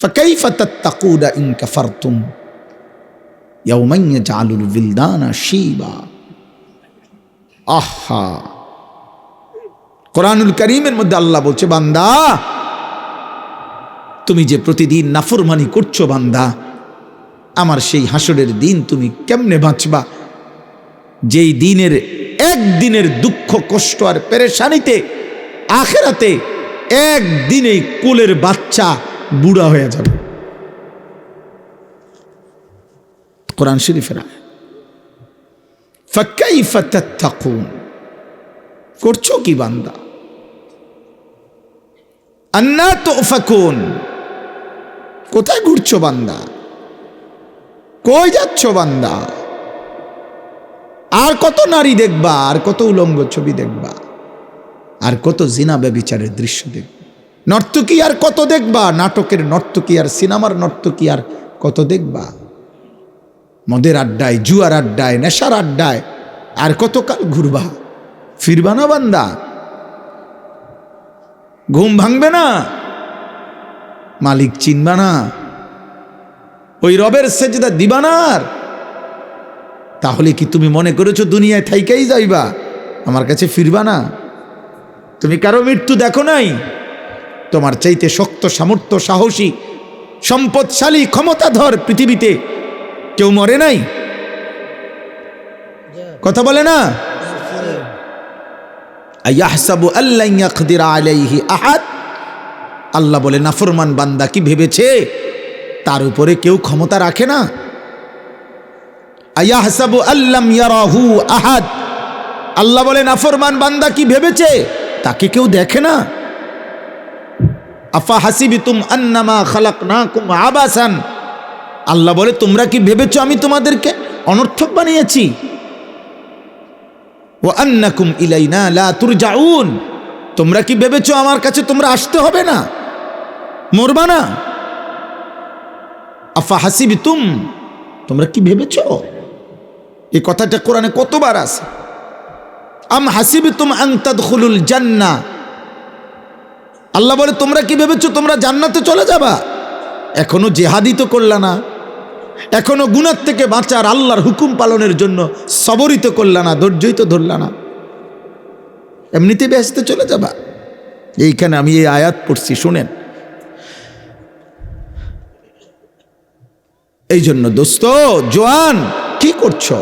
ফাকাইফা তাত্তাকুনা in কাফারতুম ইয়াওমান ইয়াজআলুল বিলদানা Shiba. আহা, কোরআনুল কারীমের মধ্যে আল্লাহ বলছে, বান্দা তুমি যে প্রতিদিন নাফরমানি করছো বান্দা, আমার সেই হাসরের দিন তুমি কেমনে বাঁচবা, যেই দিনের একদিনের দুঃখ কষ্ট আর পেরেশানিতে আখিরাতে একদিনেই কোলের বাচ্চা বুড়া হয়ে যাবে। কোরআন শরীফের আয়াত। ফাকাইফা তাত্তাকুন, করছো কি বান্দা? আন্না তুফাকুন, কোথায় ঘুরছো বান্দা, কই যাচ্ছ বান্দা? আর কত নারী দেখবা, আর কত উলঙ্গ ছবি দেখবা, আর কত জিনা ব্যভিচারের দৃশ্য দেখবা, নর্তকী আর কত দেখবা, নাটকের নর্তকী আর সিনেমার নর্তকী আর কত দেখবা, মদের আড্ডায়, জুয়ার আড্ডায়, নেশার আড্ডায় আর কতকাল ঘুরবা? ফিরবা না বান্দা? ঘুম ভাঙবে না? মালিক চিনবা না? ওই রবের সেজদা দিবা না? তাহলে কি তুমি মনে করেছো দুনিয়ায় থাইকাই যাইবা, আমার কাছে ফিরবা না? তুমি কারো মৃত্যু দেখো নাই? তোমার চাইতে শক্ত, সামর্থ্য, সাহসী, সম্পদশালী, ক্ষমতাধর পৃথিবীতে কেউ মরে নাই? কথা বলে না? আয়াহসাবু আল্লান ইয়াকদির আলাইহি আহাদ, আল্লাহ বলে নাফরমান বান্দা কি ভেবেছে তার উপরে কেউ ক্ষমতা রাখে না? আয়াহসাবু আল্লাম ইয়ারাহু আহাদ, আল্লাহ বলে নাফরমান বান্দা কি ভেবেছে তাকে কেউ দেখে না? আফা হাসিবিতুম আন্নামা খালাকনাকুম আবাসান, আল্লাহ বলে তোমরা কি ভেবেছো আমি তোমাদেরকে অনর্থক বানিয়েছি? ওয়া আন্নাকুম ইলাইনা লা তুরজাউন, তোমরা কি ভেবেছো আমার কাছে তোমরা আসতে হবে না, মরবা না? আফা হাসিবিতুম, তোমরা কি ভেবেছো? এই কথাটা কোরআনে কতবার আছে। আম হাসিবিতুম আন তাদখুলুল জান্নাহ, আল্লাহ বলে তোমরা কি ভেবেছো তোমরা জান্নাতে চলে যাবা? এখনো জিহাদি তো করলা না, এখনো গুনাহ থেকে বাঁচার আল্লাহর হুকুম পালনের জন্য সবরই তো করলা না, ধৈর্যই তো ধরলা না, এমনিতে বেহেশতে চলে যাবা? এইখানে আমি এই আয়াত পড়ছি, শুনেন। এই জন্য দোস্ত জওয়ান, কি করছো?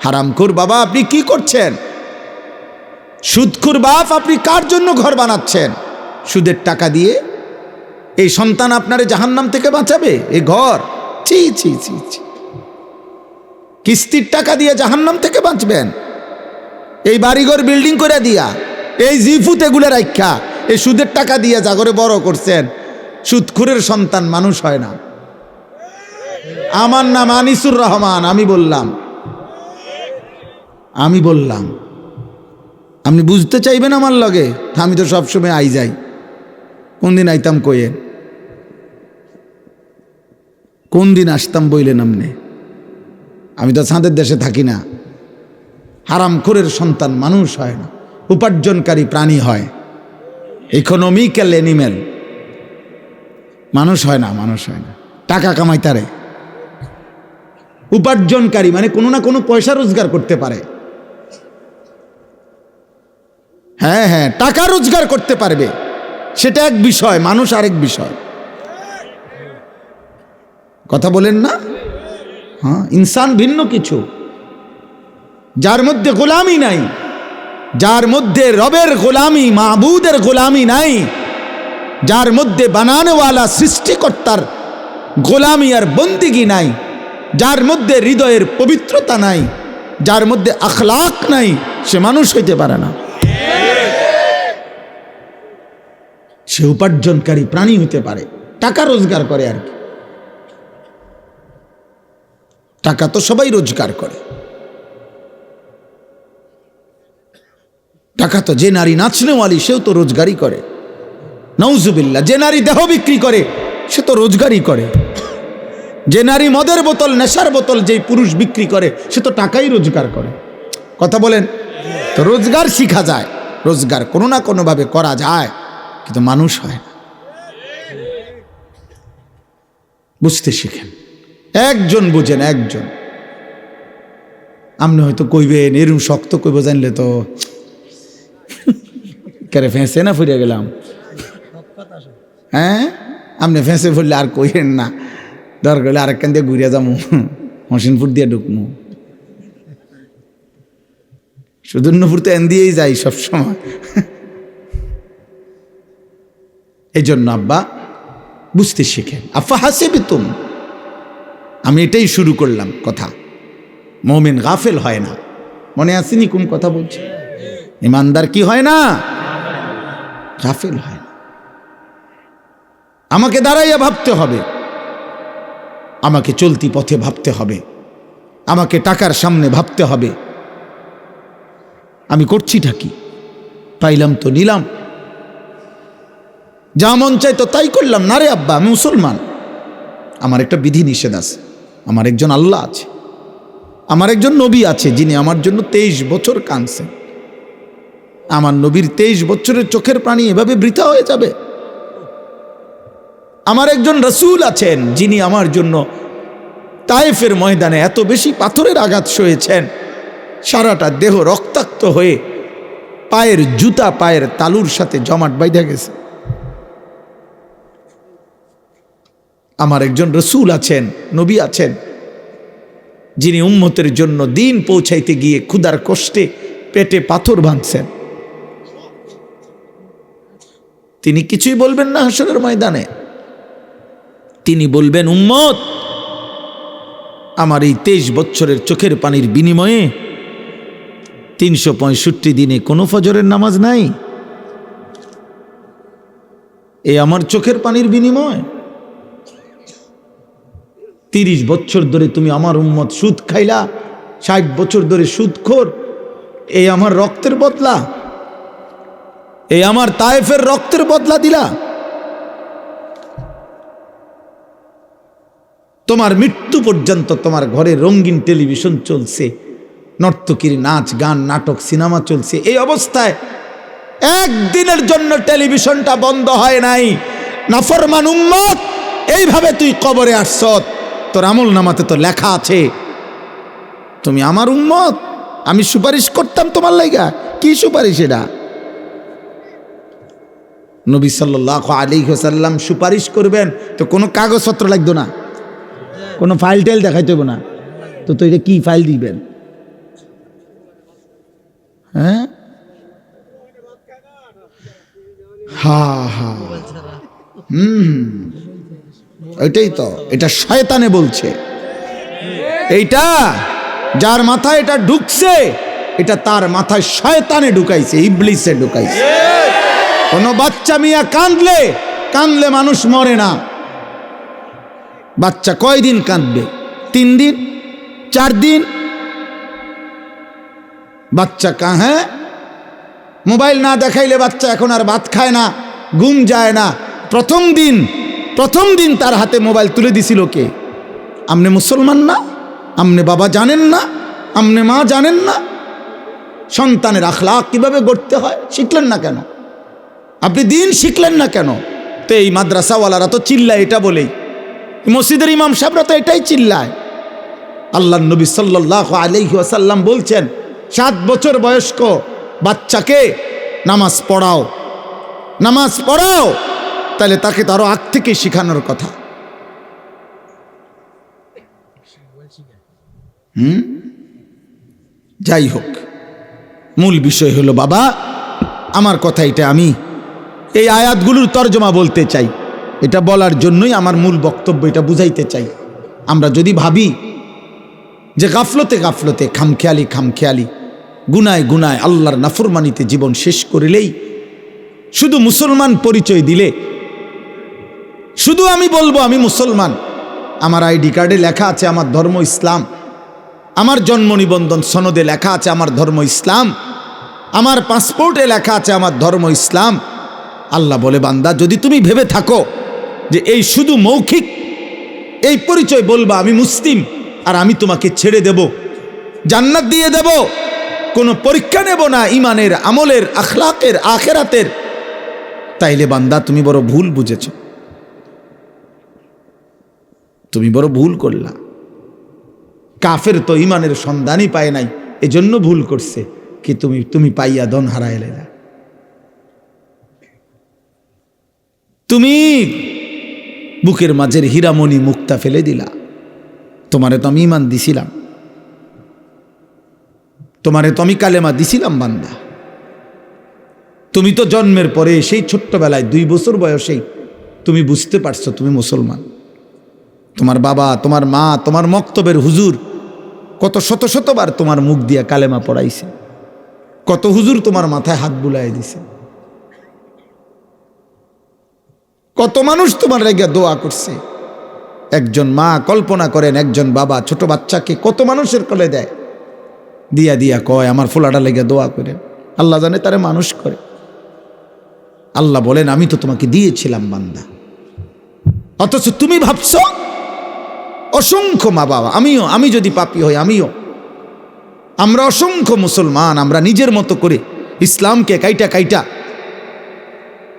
হারামখোর বাবা আপনি কি করছেন? সুদখোর বাপ আপনি কার জন্য ঘর বানাচ্ছেন? সুদের টাকা দিয়ে এই সন্তান আপনারে জাহান্নাম থেকে বাঁচাবে? এই ঘর, ছি ছি ছি ছি, কিস্তির টাকা দিয়ে জাহান্নাম থেকে বাঁচবেন? এই বাড়িঘর বিল্ডিং করে দিয়া, এই জিফুত এগুলো রাখা, এই সুদের টাকা দিয়ে জাগরে বড় করছেন। সুদখোরের সন্তান মানুষ হয় না। আমার নাম আনিসুর রহমান, আমি বললাম আপনি বুঝতে চাইবেন আমার লগে? আমি তো সবসময় আই যাই, কোন দিন আইতাম কইয়েন, কোন দিন আসতাম বইলেন আপনি? আমি তো ছাঁদের দেশে থাকি না। হারামখোরের সন্তান মানুষ হয় না, উপার্জনকারী প্রাণী হয়, ইকোনমিক্যাল অ্যানিমেল, মানুষ হয় না, মানুষ হয় না। টাকা কামাইতারে উপার্জনকারী মানে কোনো না কোনো পয়সা রোজগার করতে পারে। হ্যাঁ হ্যাঁ, টাকা রোজগার করতে পারবে, সেটা এক বিষয়, মানুষ আরেক বিষয়। কথা বলেন না? হ্যাঁ, ইনসান ভিন্ন কিছু। যার মধ্যে গোলামি নাই, যার মধ্যে রবের গোলামি, মাবুদের গোলামি নাই, যার মধ্যে বানানোওয়ালা সৃষ্টিকর্তার গোলামি আর বন্দিগি নাই, যার মধ্যে হৃদয়ের পবিত্রতা নাই, যার মধ্যে আখলাক নাই, সে মানুষ হইতে পারে না। সে উপার্জনকারী প্রাণী হইতে পারে, টাকা রোজগার করে আর কি। টাকা তো সবাই রোজগার করে, টাকা তো যে নারী নাচনেওয়ালি সেও তো রোজগারই করে, নাউজুবিল্লাহ। যে নারী দেহ বিক্রি করে সে তো রোজগারই করে, যে নারী মদের বোতল, নেশার বোতল যেই পুরুষ বিক্রি করে সে তো টাকাই রোজগার করে। কথা বলেন? তো রোজগার শিখা যায়, রোজগার কোনো না কোনোভাবে করা যায়, কিন্তু মানুষ হয় না। বুঝতে শিখেন। একজন বুঝেন, একজন। আপনি হয়তো কইবেন এরম শক্ত কইব জানলে তো কেরে ফেঁসে না ফুরিয়ে গেলাম। হ্যাঁ, আপনি ফেঁসে ফুরলে আর কইেন না, দরকার হলে আরেকখান দিয়ে ঘুরিয়া যাবো, হসিনপুর দিয়ে ঢুকমু। সুদর্ণপুর তো এন দিয়েই যাই সবসময়। এই জন্য আব্বা বুঝতে শিখেন। আফা হাসিবতুম, আমি এটাই শুরু করলাম কথা। মুমিন গাফেল হয় না, মনে আসেনি কোন কথা বলছে? ইমানদার কি হয় না? গাফেল হয় না। আমাকে দাঁড়াইয়া ভাবতে হবে, আমাকে চলতি পথে ভাবতে হবে, আমাকে টাকার সামনে ভাবতে হবে, আমি করছিটা কি? পাইলাম তো নিলাম, যা মন চাই তো তাই করলাম না রে আব্বা, আমি মুসলমান। আমার একটা বিধি নিষেধ আছে, আমার একজন আল্লাহ আছে, আমার একজন নবী আছে যিনি আমার জন্য 23 বছর কাঁদছেন। আমার নবীর 23 বছরের চোখের পানি এভাবে বৃথা হয়ে যাবে? আমার একজন রসুল আছেন যিনি আমার জন্য তায়েফের ময়দানে এত বেশি পাথরের আঘাত সয়েছেন, সারাটা দেহ রক্তাক্ত হয়ে পায়ের জুতা পায়ের তালুর সাথে জমাট বাইধা গেছে। আমার একজন রসুল আছেন, নবী আছেন, যিনি উম্মতের জন্য দিন পৌঁছাইতে গিয়ে ক্ষুধার কষ্টে পেটে পাথর বাঁধছেন। তিনি কিছুই বলবেন না হাসরের ময়দানে। তিনি বলবেন, উম্মত, আমার এই 23 বছরের চোখের পানির বিনিময়ে 365 দিনে কোনো ফজরের নামাজ নাই। এই আমার চোখের পানির বিনিময় 30 বছর ধরে তুমি আমার উম্মত সুদ খাইলা, 60 বছর ধরে সুদখোর, এই আমার রক্তের বদলা, এই আমার তায়েফের রক্তের বদলা দিলা। তোমার মৃত্যু পর্যন্ত তোমার ঘরে রঙিন টেলিভিশন চলছে, নর্তকীর নাচ গান নাটক সিনেমা চলছে। এই অবস্থায় একদিনের জন্য টেলিভিশনটা বন্ধ হয় নাই। নাফরমান উম্মত, এইভাবে তুই কবরে আসছ, তোর আমল নামাতে তো লেখা আছে তুমি আমার উম্মত, আমি সুপারিশ করতাম তোমার লাইগা। কি সুপারিশ এটা? নবী সাল্লাল্লাহু আলাইহি ওয়াসাল্লাম সুপারিশ করবেন তো কোনো কাগজপত্র লাগতো না, কোনো ফাইল টাইল দেখাইতে হবে না, তো এটা কি ফাইল দিবেন? হ্যাঁ, হা হা, ওইটাই তো, এটা শয়তানে বলছে। এইটা যার মাথায় এটা ঢুকছে, এটা তার মাথায় শয়তানে ঢুকাইছে, ইবলিসে ঢুকাইছে। কোনো বাচ্চা মিয়া কাঁদলে মানুষ মরে না। বাচ্চা কয়দিন কাঁদবে? 3 দিন, 4 দিন। বাচ্চা হ্যাঁ, মোবাইল না দেখাইলে বাচ্চা এখন আর ভাত খায় না, ঘুম যায় না। প্রথম দিন তার হাতে মোবাইল তুলে দিছিল কে? আপনি মুসলমান না? আপনি বাবা জানেন না? আপনি মা জানেন না? সন্তানের আখলাক কিভাবে গড়তে হয় শিখলেন না কেন? আপনি দিন শিখলেন না কেন? তো এই মাদ্রাসাওয়ালারা তো চিল্লায় এটা বলেই, মসজিদের ইমাম সাহেবরা তো এটাই চিল্লায়। আল্লাহর নবী সাল্লাল্লাহু আলাইহি ওয়াসাল্লাম বলছেন, 7 বছর বয়স্ক বাচ্চাকে নামাজ পড়াও, তাহলে তাকে তো আরো আগ থেকে শিখানোর কথা। যাই হোক, মূল বিষয় হলো বাবা, আমার কথা এটা, আমি এই আয়াতগুলোর তর্জমা বলতে চাই। এটা বলার জন্যই আমার মূল বক্তব্য, এটা বুঝাইতে চাই। আমরা যদি ভাবি যে গাফলতে খামখেয়ালি গুনায় আল্লাহর নাফরমানিতে জীবন শেষ করিলেই, শুধু মুসলমান পরিচয় দিলে, শুধু আমি বলবো আমি মুসলমান, আমার আইডি কার্ডে লেখা আছে আমার ধর্ম ইসলাম, আমার জন্ম নিবন্ধন সনদে লেখা আছে আমার ধর্ম ইসলাম, আমার পাসপোর্টে লেখা আছে আমার ধর্ম ইসলাম। আল্লাহ বলে, বান্দা, যদি তুমি ভেবে থাকো যে এই শুধু মৌখিক এই পরিচয় বলবা আমি মুসলিম, আর আমি তোমাকে ছেড়ে দেব, জান্নাত দিয়ে দেব, কোনো পরীক্ষা নেব না ইমানের, আমলের, আখলাকের, আখেরাতের, তাইলে বান্দা তুমি বড় ভুল বুঝেছ। তুমি বড় ভুল করলা। কাফের তো ইমানের সন্ধানই পায় নাই, এজন্য ভুল করছে। কি তুমি পাইয়া ধন হারায় এলা। তুমি বুকের মাঝের হীরামণি মুক্তা ফেলে দিলা। তোমারে তো আমি ইমান দিছিলাম, তোমারে তো আমি কালেমা দিছিলাম বান্দা। তুমি তো জন্মের পরে সেই ছোট্টবেলায় 2 বছর বয়সেই তুমি বুঝতে পারছো তুমি মুসলমান। তোমার বাবা, তোমার মা, তোমার মক্তবের হুজুর কত শত শতবার তোমার মুখ দিয়া কালেমা পড়াইছে, কত হুজুর তোমার মাথায় হাত বুলাই দিছে, কত মানুষ তোমার লেগে দোয়া করছে। একজন মা, কল্পনা করেন একজন বাবা ছোট বাচ্চাকে কত মানুষের কোলে দেয়, দিয়া দিয়া কয় আমার ফোলাটা লেগে দোয়া করে। আল্লাহ জানে তারে মানুষ করে। আল্লাহ বলেন আমি তো তোমাকে দিয়েছিলাম বান্দা, অথচ তুমি ভাবছো অসংখ্য মা বাবা, আমি যদি পাপী হই আমিও, আমরা অসংখ্য মুসলমান, আমরা নিজের মতো করে ইসলামকে কাইটা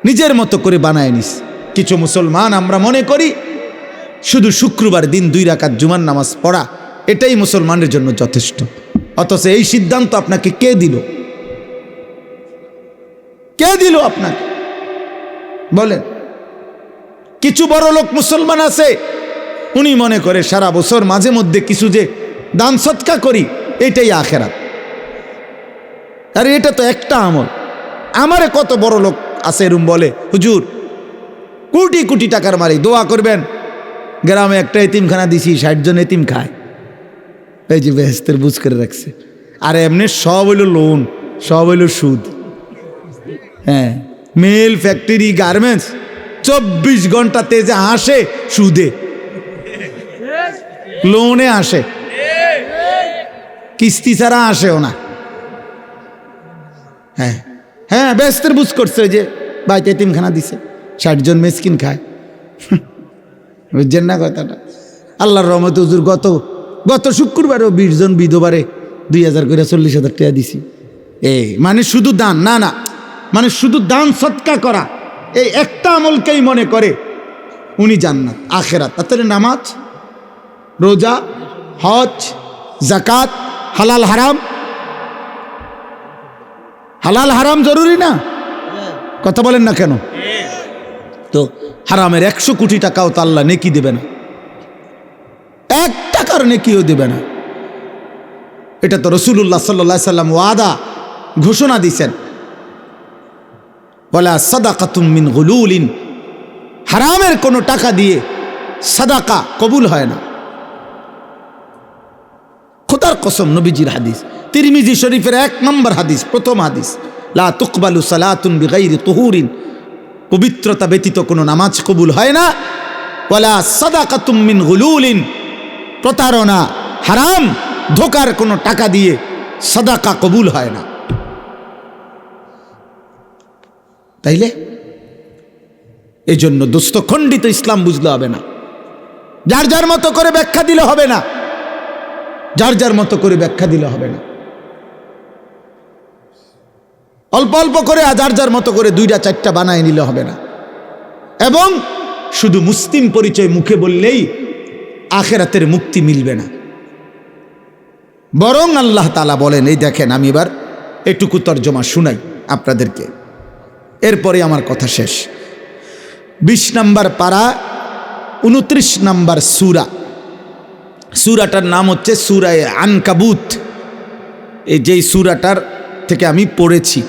নিজের মতো করে বানায় নিস। কিছু মুসলমান আমরা মনে করি শুধু শুক্রবার দিন 2 রাকাত জুমার নামাজ পড়া এটাই মুসলমানের জন্য যথেষ্ট। অথচ এই সিদ্ধান্ত আপনাকে কে দিল? কে দিল আপনাকে বলেন? কিছু বড় লোক মুসলমান আছে, উনি মনে করে সারা বছর মাঝে মধ্যে কিছু যে দান সৎকা করি এটাই আখেরাত। আরে এটা তো একটা আমল। আমারে কত বড় লোক আছে এরম বলে, হুজুর কোটি কোটি টাকার মারি দোয়া করবেন, গ্রামে একটা এতিমখানা দিছি 60 জন এতিম খায়, এই যে বেহেস্তের বুঝ করে রাখছে। আর এমনি সব হইল লোন, সব হইল সুদ। হ্যাঁ, মেল ফ্যাক্টরি গার্মেন্টস 24 ঘন্টাতে যে আসে সুদে, লোনে আসে, কিস্তি ছাড়া আসেও না। হ্যাঁ হ্যাঁ, বেহেস্তের বুঝ করছে যে বাড়িতে এতিমখানা দিছে, 60 জন মেসকিন খায়। বুঝছেন না কথাটা? আল্লাহর রহমতে হুজুর গত শুক্রবারেও 20 জন বিধবারে 2000 করে 40,000 টাকা দিছি। মানে শুধু দান না, মানে শুধু দান সৎকা করা, এই একটা আমলকেই মনে করে উনি জান্নাত আখেরাত। তাহলে নামাজ, রোজা, হজ, যাকাত, হালাল হারাম জরুরি না? কথা বলেন না কেন? তো হারামের 100 কোটি টাকাও তো আল্লাহ নেকি দেবে না, 1 টাকার নেকিও দেবে না। এটা তো রাসূলুল্লাহ সাল্লাল্লাহু আলাইহি সাল্লাম ওয়াদা ঘোষণা দিয়েছেন, ওয়ালা সাদাকাতুম মিন গুলুলিন, হারামের কোনো টাকা দিয়ে সাদাকা কবুল হয় না। খোদার কসম, নবীজির হাদিস, তিরমিজি শরীফের 1 নম্বর হাদিস, প্রথম হাদিস, লা তুকবালু সালাতুন বিগাইরি তুহুরিন, পবিত্রতা ব্যতীত কোনো নামাজ কবুল হয় না। ওয়ালা সাদাকাতুম মিন গুলুলিন, প্রতারণা, হারাম, ধোকার কোনো টাকা দিয়ে সাদাকা কবুল হয় না। তাইলে এই জন্য দোস্ত খণ্ডিত ইসলাম বুঝলে হবে না, যার যার মতো করে ব্যাখ্যা দিলে হবে না, যার যার মতো করে ব্যাখ্যা দিলে হবে না। অল্প অল্প করে যার যার মতো করে 2টা 4টা বানায় নিলে হবে না। এবং শুধু মুসলিম পরিচয় মুখে বললেই আখেরাতের মুক্তি মিলবে না। বরং আল্লাহ তাআলা বলেন, এই দেখেন আমি এবার এটুকু তর্জমা শুনাই আপনাদেরকে, এরপরে আমার কথা শেষ। 20 নম্বর পারা 29 নম্বর সূরাটার নাম হচ্ছে সূরা আনকাবুত। এই যেই সূরাটার থেকে আমি পড়েছি,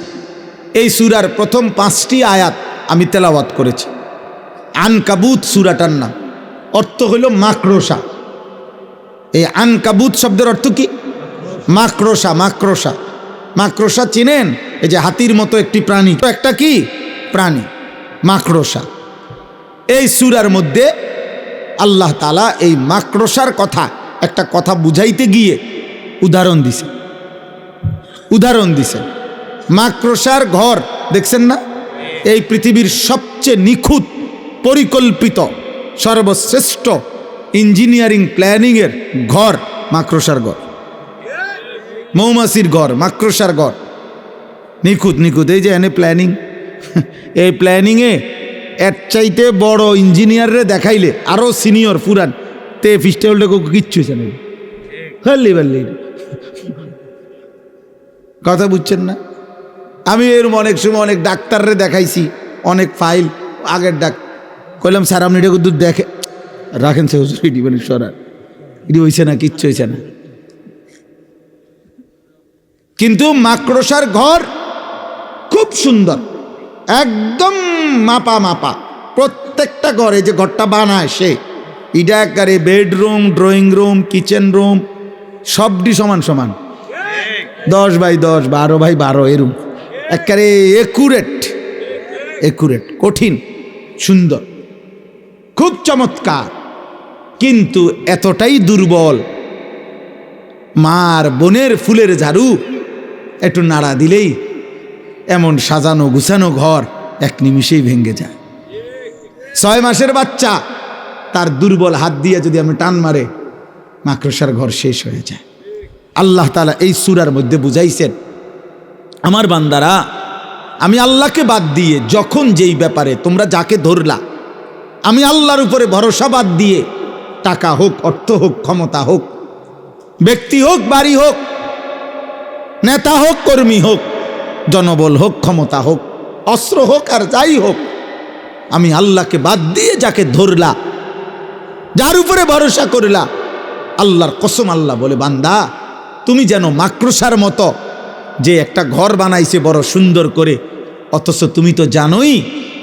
এই সূরার প্রথম 5টি আয়াত আমি তেলাওয়াত করেছি। আনকাবুত সূরাটার নাম, অর্থ হইল মাকড়সা। এই আনকাবুত শব্দের অর্থ কি? মাকড়সা। মাকড়সা চিনেন? এই যে হাতির মতো একটি প্রাণী, একটা কি প্রাণী, মাকড়সা। এই সূরার মধ্যে আল্লাহ তাআলা এই মাকড়সার কথা, একটা কথা বুঝাইতে গিয়ে উদাহরণ দিছে। মাকড়সার ঘর দেখছেন না? এই পৃথিবীর সবচেয়ে নিখুঁত পরিকল্পিত সর্বশ্রেষ্ঠ ইঞ্জিনিয়ারিং প্ল্যানিংয়ের ঘর মাকড়সার ঘর, মৌমাছির ঘর, মাকড়সার ঘর, নিখুঁত। এই যে এনে প্ল্যানিং, এই প্ল্যানিংয়ে এর চাইতে বড় ইঞ্জিনিয়াররে দেখাইলে, আরও সিনিয়র পুরান, তে ফিস্টে উল্টে কিচ্ছু হয়েছে না, খালি বাল্লি কথা বুঝছেন না? আমি এরকম অনেক সময় অনেক ডাক্তাররে দেখাইছি, অনেক ফাইল আগের কইলাম স্যার আপনি এটা দুধ দেখে রাখেন, সে হুজুর মানে সরার এটি হয়েছে না, কিচ্ছু হয়েছে না। কিন্তু মাকড়সার ঘর খুব সুন্দর, একদম মাপা মাপা প্রত্যেকটা ঘরে যে ঘরটা বানায় সে, এটা একেবারে bedroom, drawing room, kitchen room সবটি সমান সমান, 10 বাই 10, 12 বাই 12 এরুম, একেবারে একুরেট, কঠিন, সুন্দর, খুব চমৎকার। কিন্তু এতটাই দুর্বল, মার বোনের ফুলের ঝাড়ু একটু নাড়া দিলেই এমন সাজানো গুছানো ঘর এক নিমিষেই ভেঙে যায়। 6 মাসের বাচ্চা তার দুর্বল হাত দিয়ে যদি আমি টান মারে, মাকড়সার ঘর শেষ হয়ে যায়। আল্লাহ তাআলা এই সূরার মধ্যে বুঝাইছেন, আমার বান্দারা, আমি আল্লাহকে বাদ দিয়ে যখন যেই ব্যাপারে তোমরা যাকে ধরলা, আমি আল্লাহর উপরে ভরসা বাদ দিয়ে, টাকা হোক, অর্থ হোক, ক্ষমতা হোক, ব্যক্তি হোক, বাড়ি হোক, নেতা হোক, কর্মী হোক, জনবল হোক, ক্ষমতা হোক, অস্ত্র হোক আর যাই হোক, আমি আল্লাহকে বাদ দিয়ে যাকে ধরলা, যার উপরে ভরসা করলা, আল্লাহর কসম আল্লাহ বলে, বান্দা তুমি যেন মাকড়সার মতো যে একটা ঘর বানাইছে বড় সুন্দর করে, অথচ তুমি তো জানোই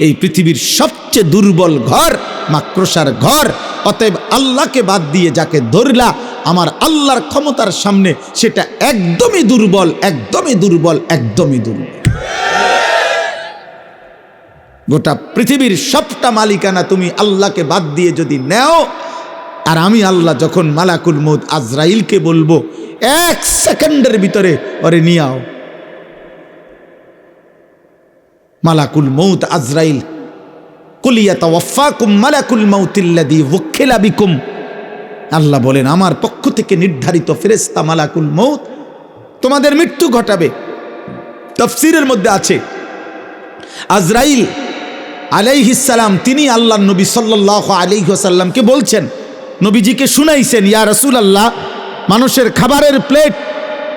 এই পৃথিবীর সবচেয়ে দুর্বল ঘর মাকড়সার ঘর। অতএব আল্লাহকে বাদ দিয়ে যাকে ধরলা, আমার আল্লাহর ক্ষমতার সামনে সেটা একদমই দুর্বল, একদমই দুর্বল, একদমই দুর্বল। গোটা পৃথিবীর সবটা মালিকানা তুমি আল্লাহকে বাদ দিয়ে যদি নেও, আর আমি আল্লাহ যখন মালাকুল মউত আজরাইলকে বলবো 1 সেকেন্ডের ভিতরে ওরে নিয়ে আও, মালাকুল মউত আজরাইল, কুল ইয়াতাওয়াফাকুম মালাকুল মাউতিল্লাযী ওয়াক্কিলা বিকুম, আল্লাহ বলেন আমার পক্ষ থেকে নির্ধারিত ফেরেশতা মালাকুল মউত তোমাদের মৃত্যু ঘটাবে। তাফসীরের মধ্যে আছে আজরাইল আলাইহিস সালাম তিনি আল্লাহর নবী সাল্লাল্লাহু আলাইহি ওয়াসাল্লামকে বলছেন, নবীজিকে শুনাইছেন, ইয়া রাসূলুল্লাহ, মানুষের খাবারের প্লেট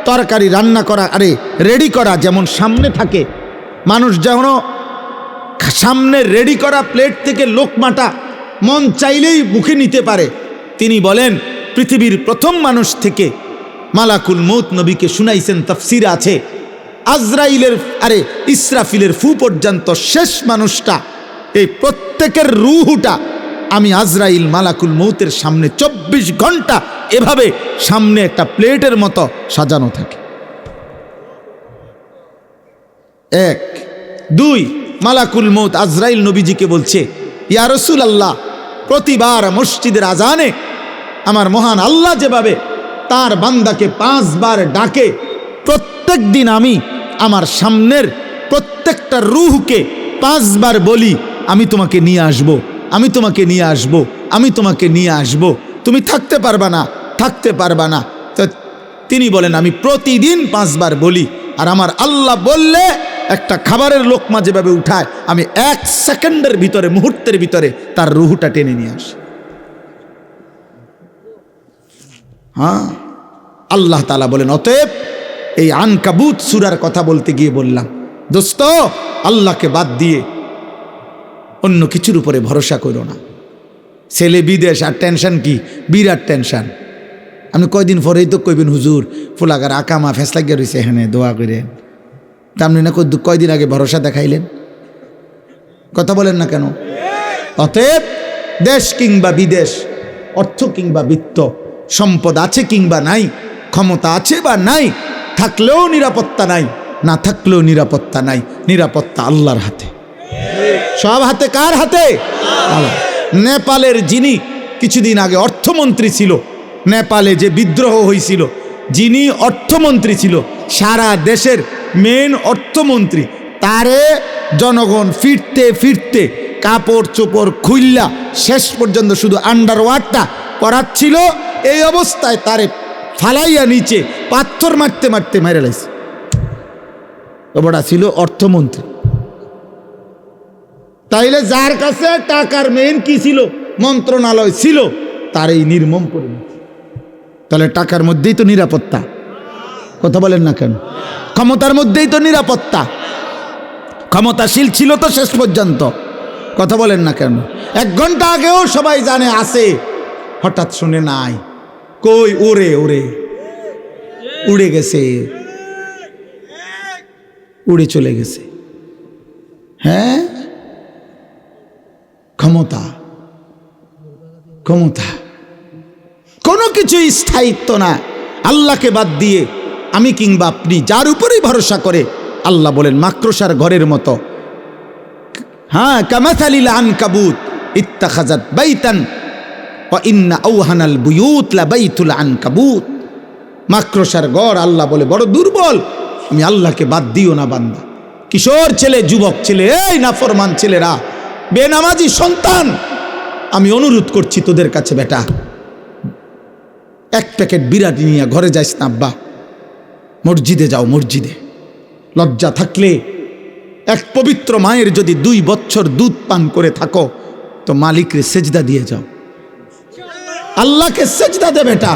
তরকারি রান্না করা রেডি করা যেমন সামনে থাকে, মানুষ যেন সামনে রেডি করা প্লেট থেকে লোকমাটা মন চাইলেই মুখে নিতে পারে, তিনি বলেন পৃথিবীর প্রথম মানুষ থেকে মালাকুল মউত নবীকে শুনাইছেন, তাফসীরে আছে আজরাইলের ইসরাফিলের ফু পর্যন্ত শেষ মানুষটা, এই প্রত্যেকের রূহটা আমি আজরাইল মালাকুল মউতের সামনে 24 ঘন্টা এভাবে সামনে একটা প্লেটের মতো সাজানো থাকে। 1 2 মালাকুল মউত আজরাইল নবীজিকে বলছে, ইয়া রাসূলুল্লাহ, প্রতিবার মসজিদের আজানে আমার মহান আল্লাহ যেভাবে তার বান্দাকে 5 বার ডাকে, প্রত্যেক দিন আমি আমার সামনের প্রত্যেকটা রূহকে 5 বার বলি, আমি তোমাকে নিয়ে আসব, আমি তোমাকে নিয়ে আসব, আমি তোমাকে নিয়ে আসব, তুমি থাকতে পারবা না, থাকতে পারবা না। তো তিনি বলেন আমি প্রতিদিন 5 বার বলি, আর আমার আল্লাহ বললে একটা খাবারের লোকমা যেভাবে উঠায়, আমি 1 সেকেন্ডের ভিতরে, মুহূর্তের ভিতরে তার রুহটা টেনে নিয়ে আসি। হ্যাঁ, আল্লাহ তাআলা বলেন, অতএব এই আনকাবুত সূরার কথা বলতে গিয়ে বললাম, দোস্ত আল্লাহকে বাদ দিয়ে অন্য কিছুর উপরে ভরসা করো না। ছেলে বিদেশ, আর টেনশন কি, বিরাট টেনশন। আপনি কয়দিন পরেই তো কইবেন, হুজুর ফুলাগার আকামা ফেস লাগিয়ে রয়েছে, এখানে দোয়া করেন। তা আপনি না কয়দিন আগে ভরসা দেখাইলেন, কথা বলেন না কেন? অতএব দেশ কিংবা বিদেশ, অর্থ কিংবা বিত্ত, সম্পদ আছে কিংবা নাই, ক্ষমতা আছে বা নাই, থাকলেও নিরাপত্তা নাই, না থাকলেও নিরাপত্তা নাই, নিরাপত্তা আল্লাহর হাতে। সব হাতে কার হাতে? আল্লাহ। নেপালের যিনি কিছুদিন আগে অর্থমন্ত্রী ছিল, নেপালে যে বিদ্রোহ হয়েছিল, যিনি অর্থমন্ত্রী ছিল, সারা দেশের মেন অর্থমন্ত্রী, তারে জনগণ ফিরতে ফিরতে কাপড় চোপড় খুইল্লা শেষ পর্যন্ত শুধু আন্ডারওয়ারটা পরাচ্ছিল, এই অবস্থায় তারে ফালাইয়া নিচে পাথর মারতে মারতে মেরে লাইছে। ওটা ছিল অর্থমন্ত্রী। তাইলে যার কাছে টাকার মেন কি ছিল, মন্ত্রণালয় ছিল, তার এই নির্মম পরিণতি। তাহলে টাকার মধ্যেই তো নিরাপত্তা, কথা বলেন না কেন? ক্ষমতার মধ্যেই তো নিরাপত্তা। ক্ষমতাশীল ছিল তো শেষ পর্যন্ত, কথা বলেন না কেন? 1 ঘন্টা আগেও সবাই জানে আছে, হঠাৎ শুনে নাই, কই ওরে ওরে উড়ে গেছে, উড়ে চলে গেছে। হ্যাঁ, ক্ষমতা ক্ষমতা কোনো কিছুই স্থায়িত্ব না। আল্লাহকে বাদ দিয়ে আমি কিংবা আপনি যার উপরেই ভরসা করে, আল্লাহ বলেন মাকড়সার ঘরের মতো। হ্যাঁ, কামাসালিল আনকাবুত ইত্তাখাযাত বাইতান ওয়া ইন্না আওহানাল বুয়ুত লাবাইতুল আনকাবুত। মাকড়সার ঘর, আল্লাহ বলে বড় দুর্বল। আমি আল্লাহকে বাদ দিও না বান্দা। কিশোর ছেলে, যুবক ছেলে, এই নাফরমান ছেলেরা, বেনামাজি সন্তান, আমি অনুরোধ করছি তোদের কাছে, বেটা 1 প্যাকেট বিরিয়ানি নিয়ে ঘরে যাইস না আব্বা, মসজিদে যাও। মসজিদে লজ্জা থাকলে, এক পবিত্র মায়ের যদি 2 বছর দুধ পান করে থাকো, তো মালিকরে সেজদা দিয়ে যাও, আল্লাহকে সেজদা দে বেটা।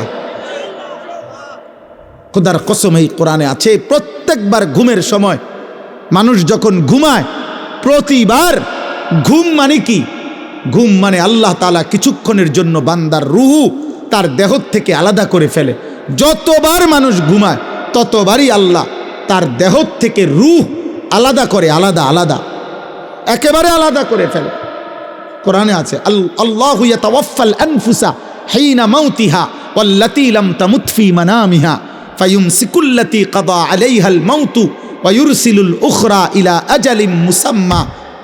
খোদার কসম, এই কোরআনে আছে, প্রত্যেকবার ঘুমের সময় মানুষ যখন ঘুমায়, প্রতিবার ঘুম মানে কি? ঘুম মানে আল্লাহ তাআলা কিছুক্ষণের জন্য বান্দার রুহু তার দেহ থেকে আলাদা করে ফেলে। যতবার মানুষ ঘুমায় ততবারই আল্লাহ তার দেহ থেকে রূহ আলাদা করে, আলাদা আলাদা, একেবারে আলাদা করে ফেলে। কোরআনে আছে, আল্লাহু ইয়াতাওয়াফাল আনফুসা হিনা মাউতিহা ওয়াল্লাতী লাম তামুত ফি মানামিহা ফায়ুমসিকুল্লাতী কাদা আলাইহাল মাউতু ওয়া ইউরসিলুল উখরা ইলা আজালিম মুসাম্মা।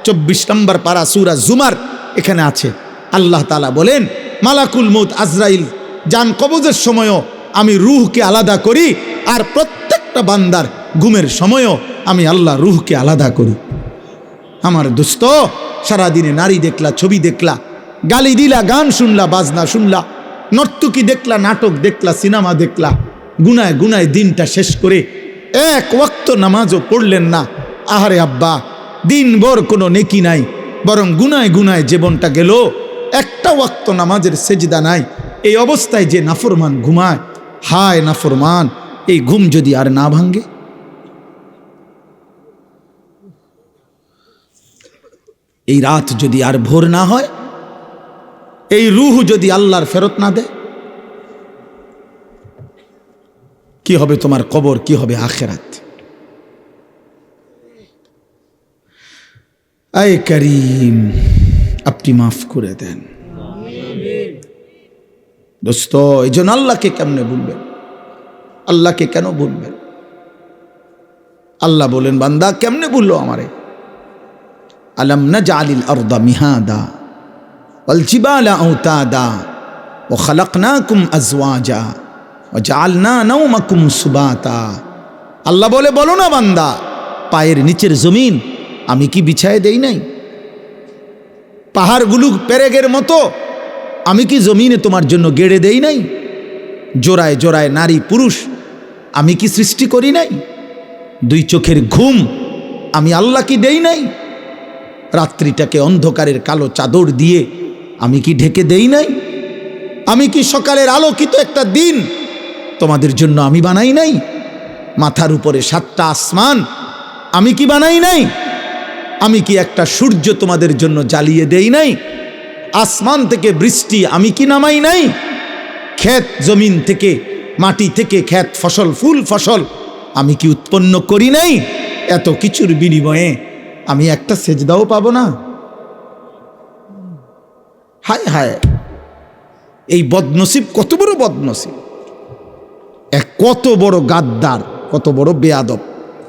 24 নম্বর পারা সূরা জুমার, এখানে আছে। আল্লাহ তাআলা বলেন, মালাকুল মউত আজরাইল জান কবজের সময়ও আমি রূহকে আলাদা করি, আর প্রত্যেকটা বান্দার ঘুমের সময়ও আমি আল্লাহ রূহকে আলাদা করি। আমার দোস্ত, সারাদিনে নারী দেখলা, ছবি দেখলা, গালি দিলা, গান শুনলা, বাজনা শুনলা, নর্তকী দেখলা, নাটক দেখলা, সিনেমা দেখলা, গুনায় গুনায় দিনটা শেষ করে 1 ওয়াক্ত নামাজও পড়লেন না। আহারে আব্বা, দিনভর কোনো নেকি নাই, বরং গুনায় গুনায় জীবনটা গেল, 1টা ওয়াক্ত নামাজের সেজদা নাই। এই অবস্থায় যে নাফরমান ঘুমায়, হায় নাফরমান, এই ঘুম যদি আর না ভাঙ্গে, এই রাত যদি আর ভোর না হয়, এই রূহ যদি আল্লাহর ফেরত না দেয়, কি হবে তোমার কবর, কি হবে আখিরাত? আয় করিম, আপনি মাফ করে দেন দোস্ত। এই জন্য আল্লাহকে কেমনে ভুলবেন? আল্লাহকে কেন ভুলবেন? আল্লাহ বলেন, বান্দা কেমনে ভুললো আমারে? আলাম নাজআলিল আরদা মিহাদা ওয়াল জিবালা আওতাদা ওয়া খালাকনাকুম আজওয়াজা ওয়া জাআলনা নাওমাকুম সুবাতা। আল্লাহ বলে, বলো না বান্দা, পায়ের নিচের জমিন আমি কি বিছায় দেই নাই? পাহাড়গুলো পেরেগের মতো আমি কি জমিনে তোমার জন্য গেড়ে দেই নাই? জোড়ায় জোড়ায় নারী পুরুষ আমি কি সৃষ্টি করি নাই? 2 চোখের ঘুম আমি আল্লাহ কি দেই নাই? রাত্রিটাকে অন্ধকারের কালো চাদর দিয়ে আমি কি ঢেকে দেই নাই? আমি কি সকালের আলোকিত একটা দিন তোমাদের জন্য আমি বানাই নাই? মাথার উপরে 7টা আসমান আমি কি বানাই নাই? আমি কি একটা সূর্য তোমাদের জন্য জ্বালিয়ে দেই নাই? আসমান থেকে বৃষ্টি আমি কি নামাই নাই? ক্ষেত জমিন থেকে, মাটি থেকে ক্ষেত ফসল, ফুল ফসল আমি কি উৎপন্ন করি নাই? এত কিছুর বিনিময়ে আমি একটা সেজদাও পাবো না? হায় হায়, এই বদনসিব কত বড় বদনসিব! কত বড় গাদ্দার, কত বড় বেয়াদব,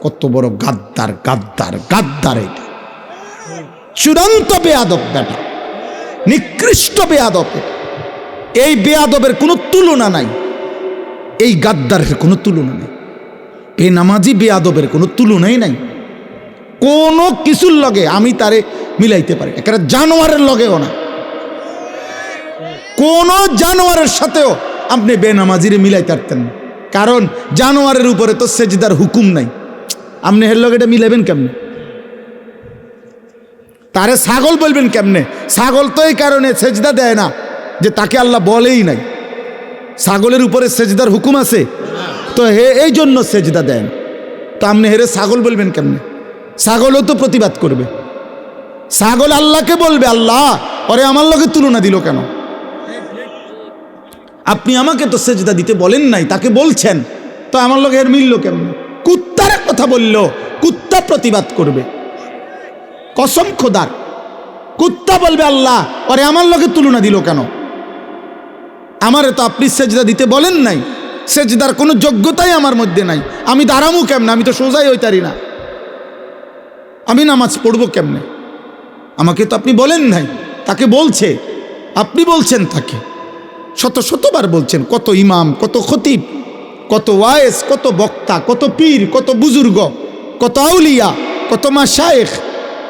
কত বড় গাদ্দার, গাদ্দার গাদ্দার! এটা চূড়ান্ত বেয়াদব বেটা, নিকৃষ্ট বেয়াদব। এই বেয়াদবের কোনো তুলনা নাই, এই গাদ্দারের কোনো তুলনা নেই, বেনামাজি বেয়াদবের কোনো তুলনাই নাই। কোনো কিছুর লগে আমি তারে মিলাইতে পারি, একটা জানোয়ারের লগেও না। কোন জানোয়ারের সাথেও আপনি বেনামাজিরে মিলাইতে পারতেন না, কারণ জানোয়ারের উপরে তো সেজদার হুকুম নাই। আপনি এর লগে এটা মিলাবেন কেমনে? তারে ছাগল বলবেন কেমনে? ছাগল তো এই কারণে সেজদা দেয় না, যে তাকে আল্লাহ বলেই নাই। ছাগলের উপরে সেজদার হুকুম আছে তো হে এই জন্য সেজদা দেন, তো আপনি হেরে ছাগল বলবেন কেমনে? ছাগলও তো প্রতিবাদ করবে। ছাগল আল্লাহকে বলবে, আল্লাহ ওরে আমার লগে তুলনা দিল কেন? আপনি আমাকে তো সেজদা দিতে বলেন নাই, তাকে বলছেন, তো আমার লগে এর মিলল কেমনে? কুত্তার কথা বলল, কুত্তা প্রতিবাদ করবে। কসম খোদার, কুত্তা বলবে আল্লাহ ওরে আমার লগে তুলনা দিল কেন? আমারে তো আপনি সেজদা দিতে বলেন নাই, সেজদার কোনো যোগ্যতাই আমার মধ্যে নাই, আমি দাঁড়ামু কেমনে? আমি তো সোজাই হইতারি না, আমি নামাজ পড়বো কেমনে? আমাকে তো আপনি বলেন নাই। তাকে বলছে, আপনি বলছেন তাকে, শত শতবার বলছেন। কত ইমাম, কত খতিব, কত ওয়ায়েস, কত বক্তা, কত পীর, কত বুজুর্গ, কত আউলিয়া, কত মাশায়েখ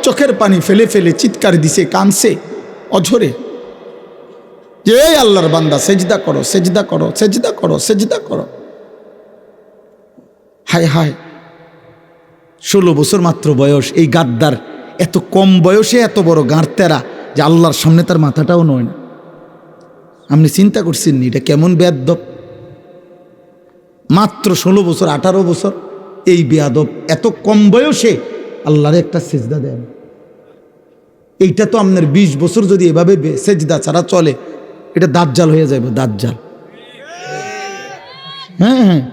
চোখের পানি ফেলে ফেলে চিৎকার দিছে, কানছে অঝরে যে এই আল্লাহর বান্দা সেজদা করো, সেজদা করো, সেজদা করো, সেজদা করো। হায় হায়, 16 বছর মাত্র বয়স, এই গাদ্দার এত কম বয়সে এত বড় গাঁড়তেরা যে আল্লাহর সামনে তার মাথাটাও নয় না। আপনি চিন্তা করছেন এটা কেমন বেয়াদব? মাত্র 16 বছর, 18 বছর, এই বেয়াদব এত কম বয়সে আল্লাহর একটা সেজদা দেন। এইটা তো আপনার 20 বছর যদি এভাবে সেজদা ছাড়া চলে, এটা দাজ্জাল হয়ে যাবে, দাজ্জাল। হ্যাঁ হ্যাঁ,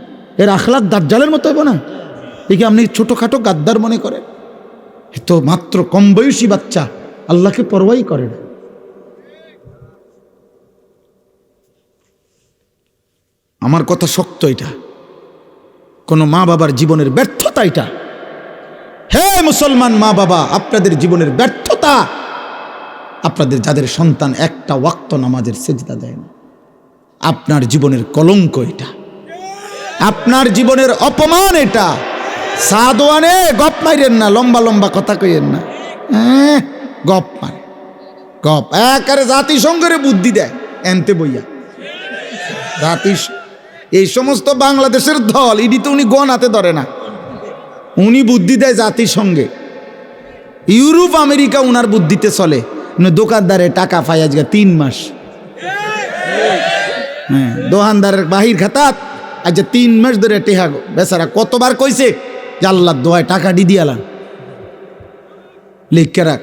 এর আখলাক দাজ্জালের মতো হবে না? একে আপনি ছোটখাটো গাদ্দার মনে করেন? তো মাত্র কম বয়সী বাচ্চা আল্লাহকে পরোয়াই করে না। আমার কথা শক্ত, এটা কোনো মা বাবার জীবনের ব্যর্থতা। এটা হে মুসলমান মা বাবা, আপনাদের জীবনের ব্যর্থতা, আপনাদের যাদের সন্তান একটা ওয়াক্ত নামাজের সেজদা দেয় না, আপনার জীবনের কলঙ্ক এটা, আপনার জীবনের অপমান এটা। সাদওয়ানে গপ মাইরেন না, লম্বা লম্বা কথা কইেন না, গপ মারে, গপ একারে জাতিসংঘের বুদ্ধি দেয় এনতে বইয়া। এই সমস্ত বাংলাদেশের দল, ইডি তো উনি গণ হাতে ধরে না, উনি বুদ্ধি দেয় জাতিসংঘে। ইউরোপ আমেরিকা উনার বুদ্ধিতে চলে। দোকানদারে টাকা পাই আজকে 3 মাস, হ্যাঁ দোকানদারের বাহির খাতাত আজ 3 মাস ধরে টেহা বেচারা কতবার কইছে যে আল্লাহর দোয়ায় টাকা দিয়ালাম, লিখে রাখ,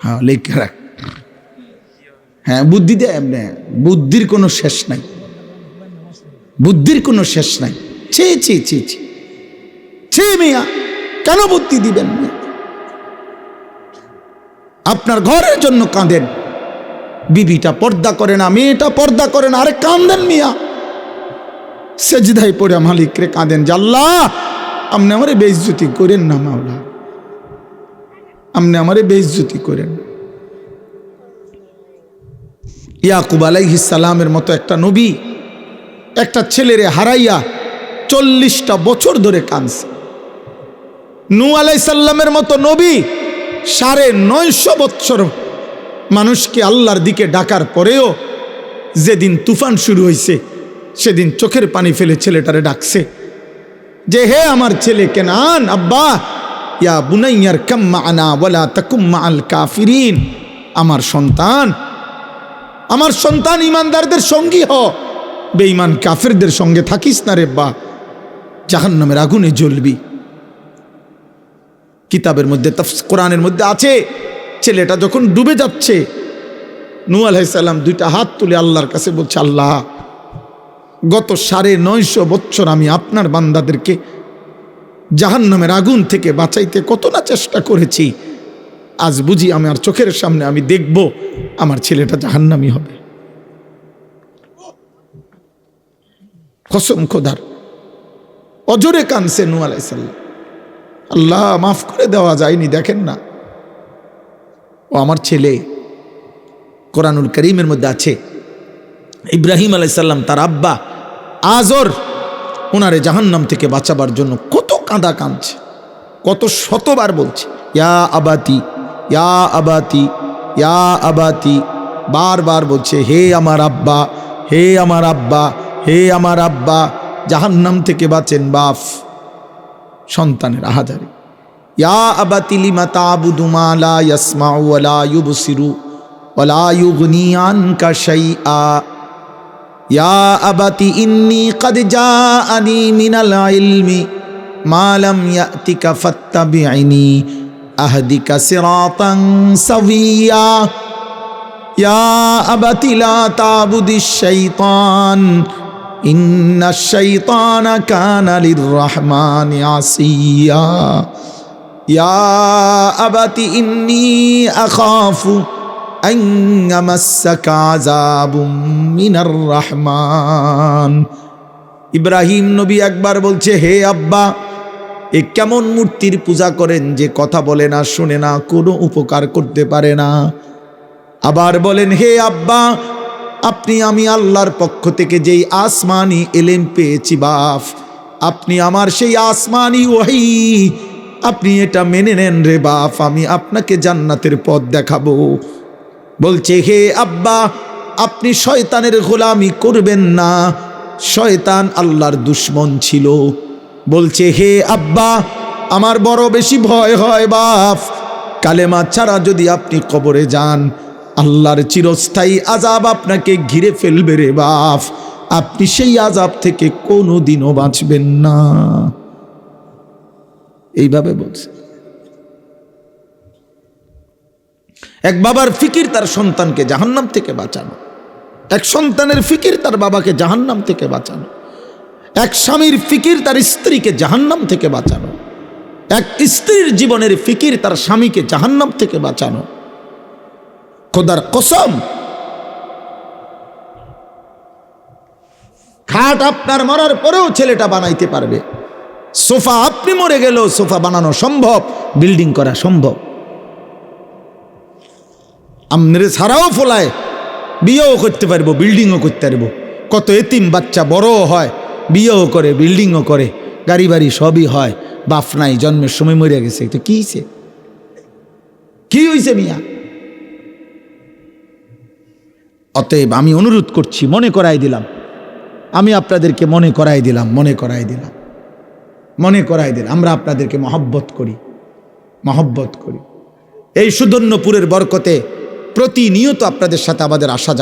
হ্যাঁ লিখে রাখ। হ্যাঁ বুদ্ধি দেয় এমনি, বুদ্ধির কোনো শেষ নাই, বুদ্ধির কোনো শেষ নাই। ছি ছি ছি ছি ছি মিয়া, কেন বুদ্ধি দিবেন? আপনার ঘরের জন্য কাঁদেন, বিবিটা পর্দা করে না, মেয়েটা পর্দা করে না, আরে কাঁদেন মিয়া, সেজদায় পড়ে মালিক রে কাঁদেন যে আল্লাহ আপনি আমারে বেইজ্জতি করেন না, মাওলা আপনি আমারে বেইজ্জতি করেন। ইয়াকুব আলাইহিস সালামের মতো একটা নবী একটা ছেলেরে হারাইয়া 40টা বছর ধরে কাঁদছে। নূহ আলাইহিস সালামের মতো নবী 950 বছর মানুষকে আল্লাহর দিকে ডাকার পরেও যেদিন তুফান শুরু হয়েছে সেদিন চোখের পানি ফেলে ছেলেটারে ডাকছে যে হে আমার ছেলে কেনান, আব্বা ইয়া বুনাইয়ার কাম মা'না ওয়ালা তাকুম মা'আল কাফিরিন, আমার সন্তান ইমানদারদের সঙ্গী হ, বেঈমান কাফেরদের সঙ্গে থাকিস না রে বা, জাহান্নামের আগুনে জ্বলবি। কিতাবের মধ্যে কোরআনের মধ্যে আছে, ছেলেটা যখন ডুবে যাচ্ছে নূহ আলাইহিস সালাম 2টা হাত তুলে আল্লাহর কাছে বলছে, আল্লাহ গত 950 বছর আমি আপনার বান্দাদেরকে জাহান্নামের আগুন থেকে বাঁচাইতে কত না চেষ্টা করেছি, আজ বুঝি আমার চোখের সামনে আমি দেখব আমার ছেলেটা জাহান্নামী হবে। কসম খোদার, অজরে কানছে নূহ আলাইহিস সালাম। আল্লাহ মাফ করে দেওয়া যায়নি, দেখেন না ও আমার ছেলে। কোরআনুল কারীমের মধ্যে আছে ইব্রাহিম আলাইহিস সালাম তার আব্বা আজর ওনারে জাহান্নাম থেকে বাঁচাবার জন্য কত কাঁদা কাঁদছে, কত শতবার বলছে ইয়া আবাতি, ইয়া আবাতি, ইয়া আবাতি, বারবার বলছে হে আমার আব্বা, হে আমার আব্বা, হে আমার আব্বা, জাহান্নাম থেকে বাঁচেন বাপ। সন্তানের আহাজারি ইয়া আবাতি লিমা তা'বুদু মা লা ইয়াসমাউ ওয়া লা ইউবসিরু ওয়া লা ইউগনি আনকা শাইআ ইয়া আবাতি ইন্নী ক্বাদ জাআনি মিনাল ইলমি মা লাম ইয়াতিকা ফাত্তাবি'নি আহদিকা সিরাতান সাওয়িয়া ইয়া আবাতি লা তা'বুদিশ শাইতান ইন্নাশ শাইতানা কানা লির-রাহমানি আসিয়া ইয়া আবাতি ইন্নী আখাফু আন ইয়ামাসসাকা আযাবুম মিনার রাহমান। ইব্রাহিম নবী একবার বলছে, হে আব্বা, এ কেমন মূর্তির পূজা করেন যে কথা বলে না, শুনে না, কোনো উপকার করতে পারে না। আবার বলেন, হে আব্বা, আপনি আমি আল্লাহর পক্ষ থেকে যেই আসমানি ইলম পেয়েছি বাপ, আপনি আমার সেই আসমানি ওহী আপনি এটা মেনে নেন রে বাপ, আমি আপনাকে জান্নাতের পথ দেখাবো। বলছে, হে আব্বা, আপনি শয়তানের গোলামি করবেন না, শয়তান আল্লাহর দুশমন ছিল। বলছে, হে আব্বা, আমার বড় বেশি ভয় হয় বাপ, কালেমা ছাড়া যদি আপনি কবরে যান, আল্লাহর চিরস্থায়ী আযাব আপনাকে ঘিরে ফেলবে রে বাপ, আপনি সেই আযাব থেকে কোনোদিনও বাঁচবেন না। এইভাবে বলছে। এক বাবার ফিকির তার সন্তানকে জাহান্নাম থেকে বাঁচানো, এক সন্তানের ফিকির তার বাবাকে জাহান্নাম থেকে বাঁচানো, এক স্বামীর ফিকির তার স্ত্রীকে জাহান্নাম থেকে বাঁচানো, এক স্ত্রীর জীবনের ফিকির তার স্বামীকে জাহান্নাম থেকে বাঁচানো। খোদার কসম, খাট আপনার মরার পরেও ছেলেটা বানাইতে পারবে, সোফা আপনি মরে গেলেও সোফা বানানো সম্ভব, বিল্ডিং করা সম্ভব। আমনে ছাড়াও ফলায় বিয়েও করতে পারবো, বিল্ডিংও করতে পারবো। কত এতিম বাচ্চা বড়ও হয়, বিয়েও করে, বিল্ডিংও করে, গাড়ি বাড়ি সবই হয়, বাপ নাই, জন্মের সময় মরে গেছে। তো কি হয়েছে, কি হয়েছে মিয়া? অতএব আমি অনুরোধ করছি, মনে করাই দিলাম, আমি আপনাদেরকে মনে করাই দিলাম, আমরা আপনাদেরকে মহব্বত করি। এই সুদর্ণপুরের বরকতে প্রতিনিয়ত আপনাদের সাথে আমাদের আসা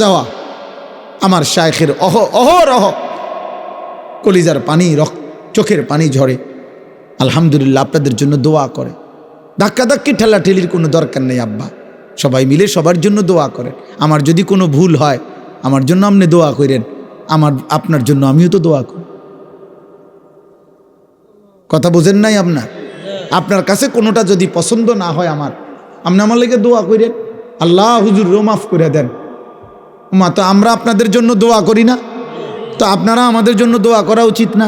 যাওয়া আমার শায়েখের অহরহ কলিজার পানি, চোখের পানি ঝরে। আলহামদুলিল্লাহ, আপনাদের জন্য দোয়া করে। ধাক্কাধাক্কি ঠেলাঠেলির কোনো দরকার নেই আব্বা, সবাই মিলে সবার জন্য দোয়া করেন। আমার যদি কোনো ভুল হয়, আমার জন্য আপনি দোয়া করেন, আপনার জন্য আমিও তো দোয়া করি। কথা বোঝেন নাই আপনার কাছে কোনোটা যদি পছন্দ না হয় আপনি আমার লেগে দোয়া করেন, আল্লাহ হুজুর মাফ করে দেন। তো আমরা আপনাদের জন্য দোয়া করি না, তো আপনারা আমাদের জন্য দোয়া করা উচিত না?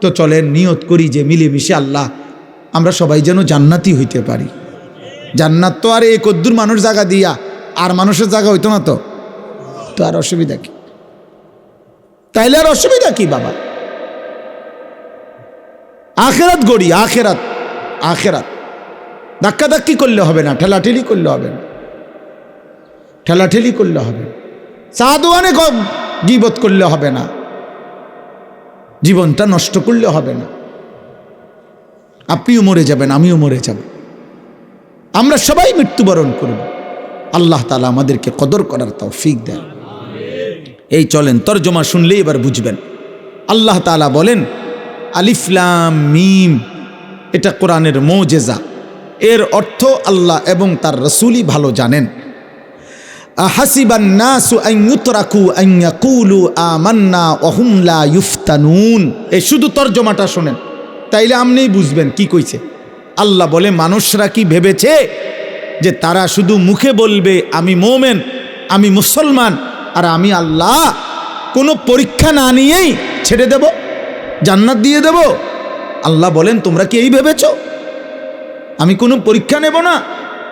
তো চলেন নিয়ত করি যে মিলেমিশে আল্লাহ আমরা সবাই যেন জান্নাতি হইতে পারি। জান্নাত তো আর এই কদ্দুর মানুষ জায়গা দিয়া আর মানুষের জায়গা হইতো না, তো আর অসুবিধা কি? তাইলে আর অসুবিধা কি বাবা? আখেরাত গড়ি, আখেরাত ধাক্কাধাক্কি করলে হবে না, ঠেলাঠেলি করলে হবে না, সাদওয়ানে গীবত করলে হবে না, জীবনটা নষ্ট করলে হবে না। আপনিও মরে যাবেন, আমিও মরে যাব, আমরা সবাই মৃত্যুবরণ করব। আল্লাহ তাআলা আমাদেরকে কদর করার তৌফিক দেন। এই চলেন তরজমা শুনলেই এবার বুঝবেন। আল্লাহ তাআলা বলেন, আলিফ লাম মিম, এটা কোরআনের মুজিজা। এর অর্থ আল্লাহ এবং তার রাসূলই ভালো জানেন। আহাসিবান নাসু আন ইউতরাকু আন ইয়াকুলু আমান্না ওয়া হুম লা ইফতানুন। এই শুধু তরজমাটা শুনেন, তাইলে আপনিই বুঝবেন কি কইছে। আল্লাহ বলে, মানুষরা কি ভেবেছে যে তারা শুধু মুখে বলবে আমি মোমেন, আমি মুসলমান, আর আমি আল্লাহ কোনো পরীক্ষা না নিয়েই ছেড়ে দেব, জান্নাত দিয়ে দেব? আল্লাহ বলেন, তোমরা কি এই ভেবেছ আমি কোনো পরীক্ষা নেব না?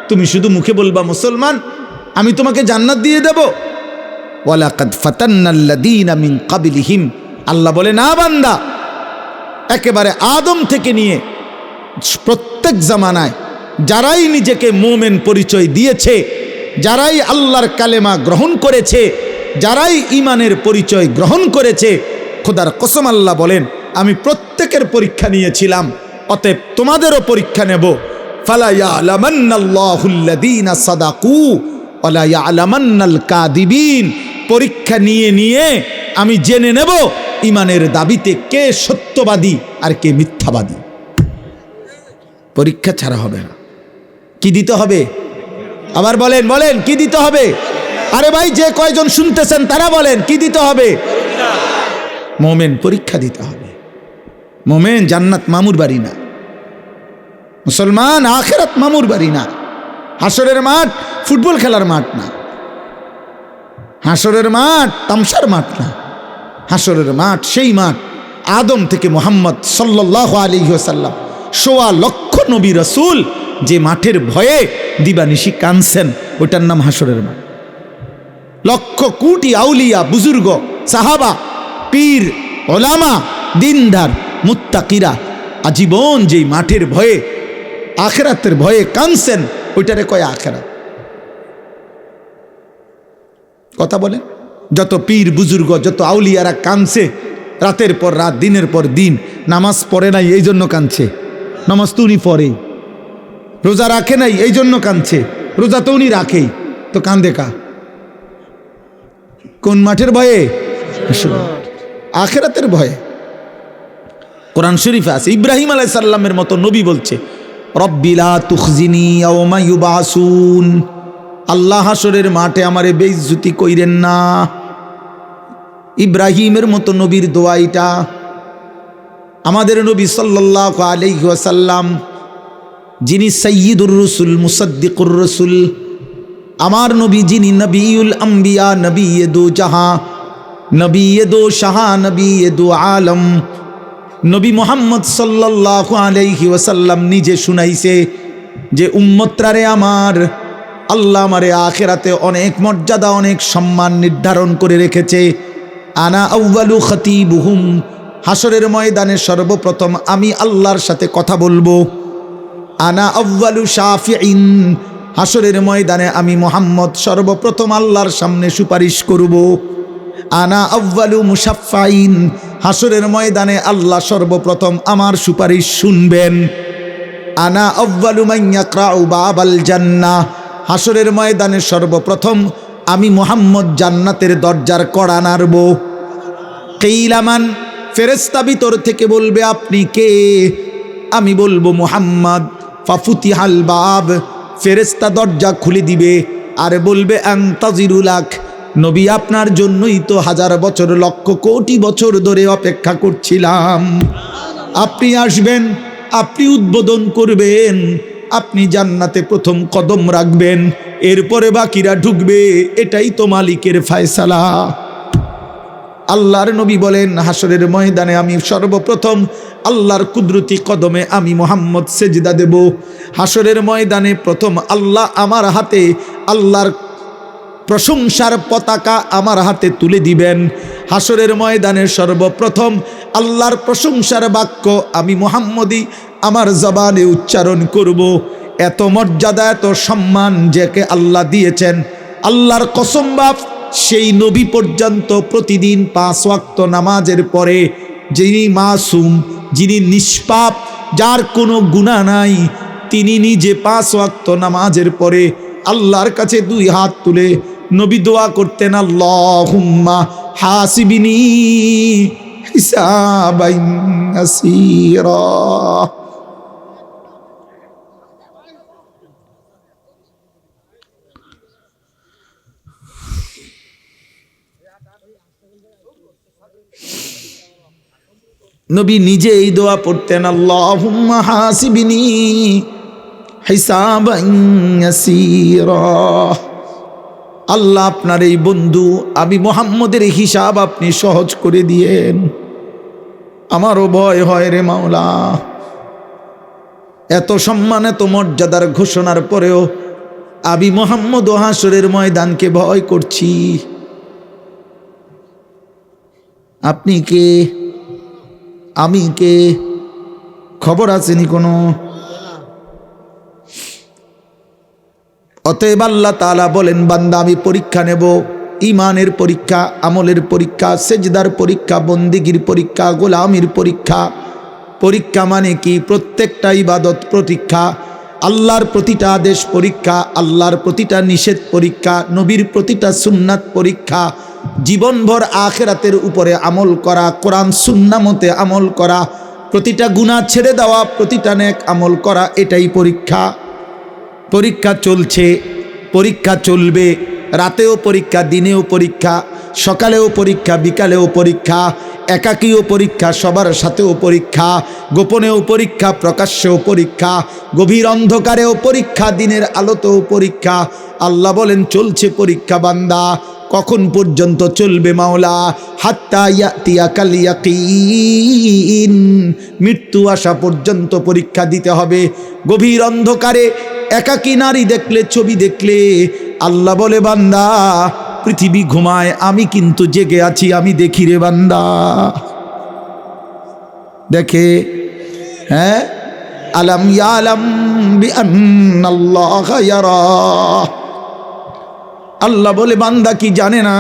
তুমি শুধু মুখে বলবা মুসলমান, আমি তোমাকে জান্নাত দিয়ে দেব? ওয়ালাকাদ ফাতান্নাল্লাযীনা মিন ক্বাবলিহিম, আল্লাহ বলে, না বান্দা, একেবারে আদম থেকে নিয়ে প্রত্যেক জামানায় যারাই নিজেকে মোমেন পরিচয় দিয়েছে, যারাই আল্লাহর কালেমা গ্রহণ করেছে, যারাই ঈমানের পরিচয় গ্রহণ করেছে, খোদার কসম আল্লাহ বলেন, আমি প্রত্যেকের পরীক্ষা নিয়েছিলাম, অতএব তোমাদেরও পরীক্ষা নেব। ফালা ইয়ালামান্নাল্লাহুল্লাযীনা সাদাকু ওয়ালা ইয়ালামান্নাল কাযিবিন। পরীক্ষা নিয়ে নিয়ে আমি জেনে নেব ঈমানের দাবিতে কে সত্যবাদী আর কে মিথ্যাবাদী। পরীক্ষা ছাড়া হবে না। কি দিতে হবে? আবার বলেন বলেন, কি দিতে হবে? আরে ভাই, যে কয়জন শুনতেছেন তারা বলেন, কি দিতে হবে? মোমেন পরীক্ষা দিতে হবে। মোমেন জান্নাত মামুর বাড়ি না, মুসলমান আখিরাত মামুর বাড়ি না। হাসরের মাঠ ফুটবল খেলার মাঠ না, হাসরের মাঠ তামসার মাঠ না। হাসরের মাঠ সেই মাঠ আদম থেকে মুহাম্মদ সাল্লাল্লাহু আলাইহি ওয়াসাল্লাম ১৬ লক্ষ নবী রাসূল যে মাঠের ভয়ে দিবানিশি কাঁদছেন, ওটার নাম হাসরের মাঠ। লক্ষ কোটি আউলিয়া, বুজুর্গ, সাহাবা, পীর, ওলামা, দিনদার, মুত্তাকিরা আজীবন যেই মাঠের ভয়ে, আখিরাতের ভয়ে কাঁদছেন, ওইটারে কয় আখিরাত। কথা বলেন, যত পীর বুজুর্গ, যত আউলিয়ারা কাঁদছে রাতের পর রাত, দিনের পর দিন, নামাজ পড়ে নাই এই জন্য কাঁদছে, নামাজ তো উনি পড়ে। রোজা রাখে নাই এই জন্য কাঁদছে, রোজা তো উনি রাখেই, তো কান্দে কা? কোন মাঠের ভয়ে? আখিরাতের ভয়ে। কোরআন শরীফে আছে, ইব্রাহিম আলাইহিস সালামের মতো নবী বলছে, রব্বি লা তুখজিনি ইয়াওমা ইউবাসুন। আল্লাহ হাসরের মাঠে আমারে বেইজ্জতি কইরেন না। ইব্রাহিমের মতো নবীর দোয়া এটা। আমাদের নবী সাল্লাল্লাহু আলাইহি ওয়াসাল্লাম, যিনি সাইয়্যিদুর রাসূল, মুসাদ্দিকুর রাসূল, আমার নবী যিনি নবিউল আম্বিয়া, নবিয়ে দো জাহাঁ, নবিয়ে দো শাহা, নবিয়ে দো আলম, নবী মুহাম্মদ সাল্লাল্লাহু আলাইহি ওয়াসাল্লাম নিজে শুনাইছে যে উম্মতরারে আমার, আল্লাহ আমারে আখিরাতে অনেক মর্যাদা, অনেক সম্মান নির্ধারণ করে রেখেছে। আনা আউয়ালু খতিবুহুম, হাসরের ময়দানে সর্বপ্রথম আমি আল্লাহর সাথে কথা বলবো। আনা আউয়ালু শাফিঈন, হাসরের ময়দানে আমি মুহাম্মদ সর্বপ্রথম আল্লাহর সামনে সুপারিশ করব। আনা আউয়ালু মুশাফফাইন, হাসরের ময়দানে আল্লাহ সর্বপ্রথম আমার সুপারিশ শুনবেন। আনা আউয়ালু মান ইয়াকরাউ বাবাল জান্নাহ, হাসরের ময়দানে সর্বপ্রথম আমি মুহাম্মদ জান্নাতের দরজার কড়া নাড়ব। কিলামান, ফেরেশতা ভিতর থেকে বলবে আপনি কে? আমি বলবো মুহাম্মদ। ফাফুতিহাল বাব, ফেরেশতা দরজা খুলে দিবে আর বলবে আনতাজিরুলাক, নবী আপনার জন্যই তো হাজার বছর, লক্ষ কোটি বছর ধরে অপেক্ষা করছিলাম। আপনি আসবেন, আপনি উদ্বোধন করবেন, আপনি জান্নাতে প্রথম কদম রাখবেন, এরপরে বাকিরা ঢুকবে, এটাই তো মালিকের ফয়সালা। আল্লাহর নবী বলেন, হাসরের ময়দানে আমি সর্বপ্রথম আল্লাহর কুদরতি কদমে আমি মুহাম্মদ সেজদা দেব। হাসরের ময়দানে প্রথম আল্লাহ আমার হাতে, আল্লাহর প্রশংসার পতাকা আমার হাতে তুলে দিবেন। হাসরের ময়দানে সর্বপ্রথম আল্লাহর প্রশংসার বাক্য আমি মুহাম্মদী আমার জবানে উচ্চারণ করব। এত মর্যাদা, এত সম্মান যাকে আল্লাহ দিয়েছেন, আল্লাহর কসম বাপ, সেই নবী পর্যন্ত প্রতিদিন 5 ওয়াক্ত নামাজের পরে যিনি মাসুম, যিনি নিষ্পাপ, যার কোনো গুনাহ নাই, তিনি নিজে 5 ওয়াক্ত নামাজের পরে আল্লাহর কাছে 2 হাত তুলে নবী দোয়া করতেন, আল্লাহুম্মা হাসিবিনি হিসাবান ইয়াসীরা। নবী নিজে এই দোয়া পড়তেন, আল্লাহুম্মা হাসিবিনি হিসাবান ইয়াসীরা। আল্লাহ আপনার এই বন্ধু আমি মুহাম্মদের হিসাব আপনি সহজ করে দিয়েন, আমারও ভয় হয় রে মাওলা। এত সম্মান, এত মর্যাদার ঘোষণার পরেও আমি মুহাম্মদ হাসরের ময়দানকে ভয় করছি। আপনি কে? আমি কে? খবর আছেনি কোনো? অতএব আল্লাহ তাআলা বলেন, বান্দা আমি পরীক্ষা নেব, ইমানের পরীক্ষা, আমলের পরীক্ষা, সেজদার পরীক্ষা, বন্দিগির পরীক্ষা, গোলামির পরীক্ষা। পরীক্ষা মানে কি? প্রত্যেকটা ইবাদত পরীক্ষা, আল্লাহর প্রতিটা আদেশ পরীক্ষা, আল্লাহর প্রতিটা নিষেধ পরীক্ষা, নবীর প্রতিটা সুন্নাত পরীক্ষা, জীবনভর আখিরাতের উপরে আমল করা, কোরআন সুন্নাহ মতে আমল করা, প্রতিটা গুনাহ ছেড়ে দেওয়া, প্রতিটা নেক আমল করা, এটাই পরীক্ষা। পরীক্ষা চলছে, পরীক্ষা চলবে, রাতেও পরীক্ষা, দিনেও পরীক্ষা, সকালেও পরীক্ষা, বিকালেও পরীক্ষা, একাকীও পরীক্ষা, সবার সাথেও পরীক্ষা, গোপনেও পরীক্ষা, প্রকাশ্যেও পরীক্ষা, গভীর অন্ধকারেও পরীক্ষা, দিনের আলোতেও পরীক্ষা। আল্লাহ বলেন চলছে পরীক্ষা বান্দা। কখন পর্যন্ত চলবে মাওলা? হাত্তা ইয়াতিয়াকাল ইয়াকিন, মৃত্যু আসা পর্যন্ত পরীক্ষা দিতে হবে। গভীর অন্ধকারে একাকী নারী দেখলে, ছবি দেখলে আল্লাহ বলে বান্দা পৃথিবী ঘুমায়, আমি কিন্তু জেগে আছি, আমি দেখি রে বান্দা। দেখে, হ্যাঁ, আলাম ইয়ালাম বিআন্নাল্লাহা ইয়ারা। আল্লাহ বলে বান্দা কি জানে না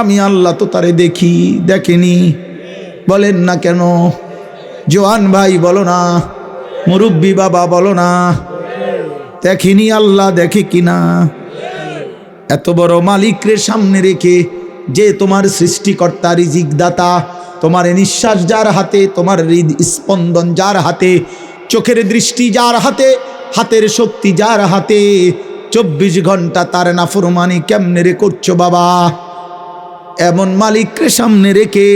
আমি আল্লাহ তো তারে দেখি? দেখেনি? বলেন না কেন? জোয়ান ভাই বলো না, মুরব্বী বাবা বলো না, দেখেনি? আল্লাহ দেখে কিনা? এত বড় মালিকরে সামনে রেখে, যে তোমার সৃষ্টিকর্তা, রিজিক দাতা, তোমার নিঃশ্বাস যার হাতে, তোমার হৃদ স্পন্দন যার হাতে, চোখের দৃষ্টি যার হাতে, হাতের শক্তি যার হাতে, 24 ঘন্টা তার নাফরমানি কেমনে রে করছো বাবা? এমন মালিকরে সামনে রেখে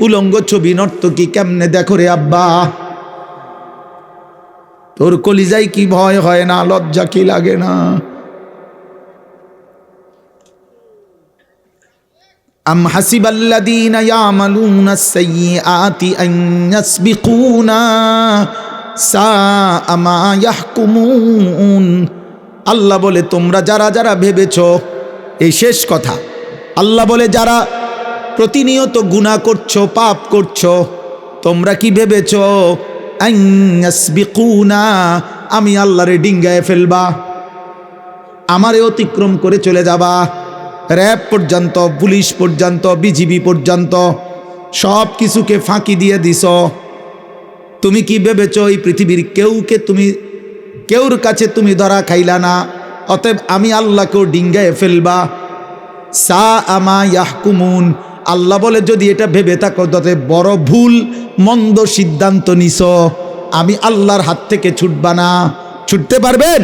উলঙ্গ ছবি নর্তকী কেমনে দেখো রে আব্বা? তোর কলিজায় কি ভয় হয় না? লজ্জা কি লাগে না? আম হাসিবাল্লাযীনা ইয়ামালুনাস সাইয়্যাতি আন ইয়াসবিকুনা সাআ মা ইয়াহকুমুন। আল্লাহ বলে তোমরা যারা যারা ভেবেছ, এই শেষ কথা, আল্লাহ বলে যারা প্রতিনিয়ত গুনাহ করছো, পাপ করছো, তোমরা কি ভেবেছ আন ইয়াসবিকুনা, আমি আল্লাহরে ডিঙ্গায় ফেলবা, আমারে অতিক্রম করে চলে যাবা? র‍্যাব পর্যন্ত, পুলিশ পর্যন্ত, বিজিবি পর্যন্ত সব কিছুকে ফাঁকি দিয়ে দিছ। তুমি কি ভেবেছ এই পৃথিবীর কেউর কাছে তুমি ধরা খাইলা না, অতএব আমি আল্লাহকেও ডিঙ্গায় ফেলবা? সাআ মা ইয়াহকুমুন। আল্লাহ বলে যদি এটা ভেবে থাকো তাতে বড় ভুল মন্দ সিদ্ধান্ত নিছ। আমি আল্লাহর হাত থেকে ছুটবা না। ছুটতে পারবেন?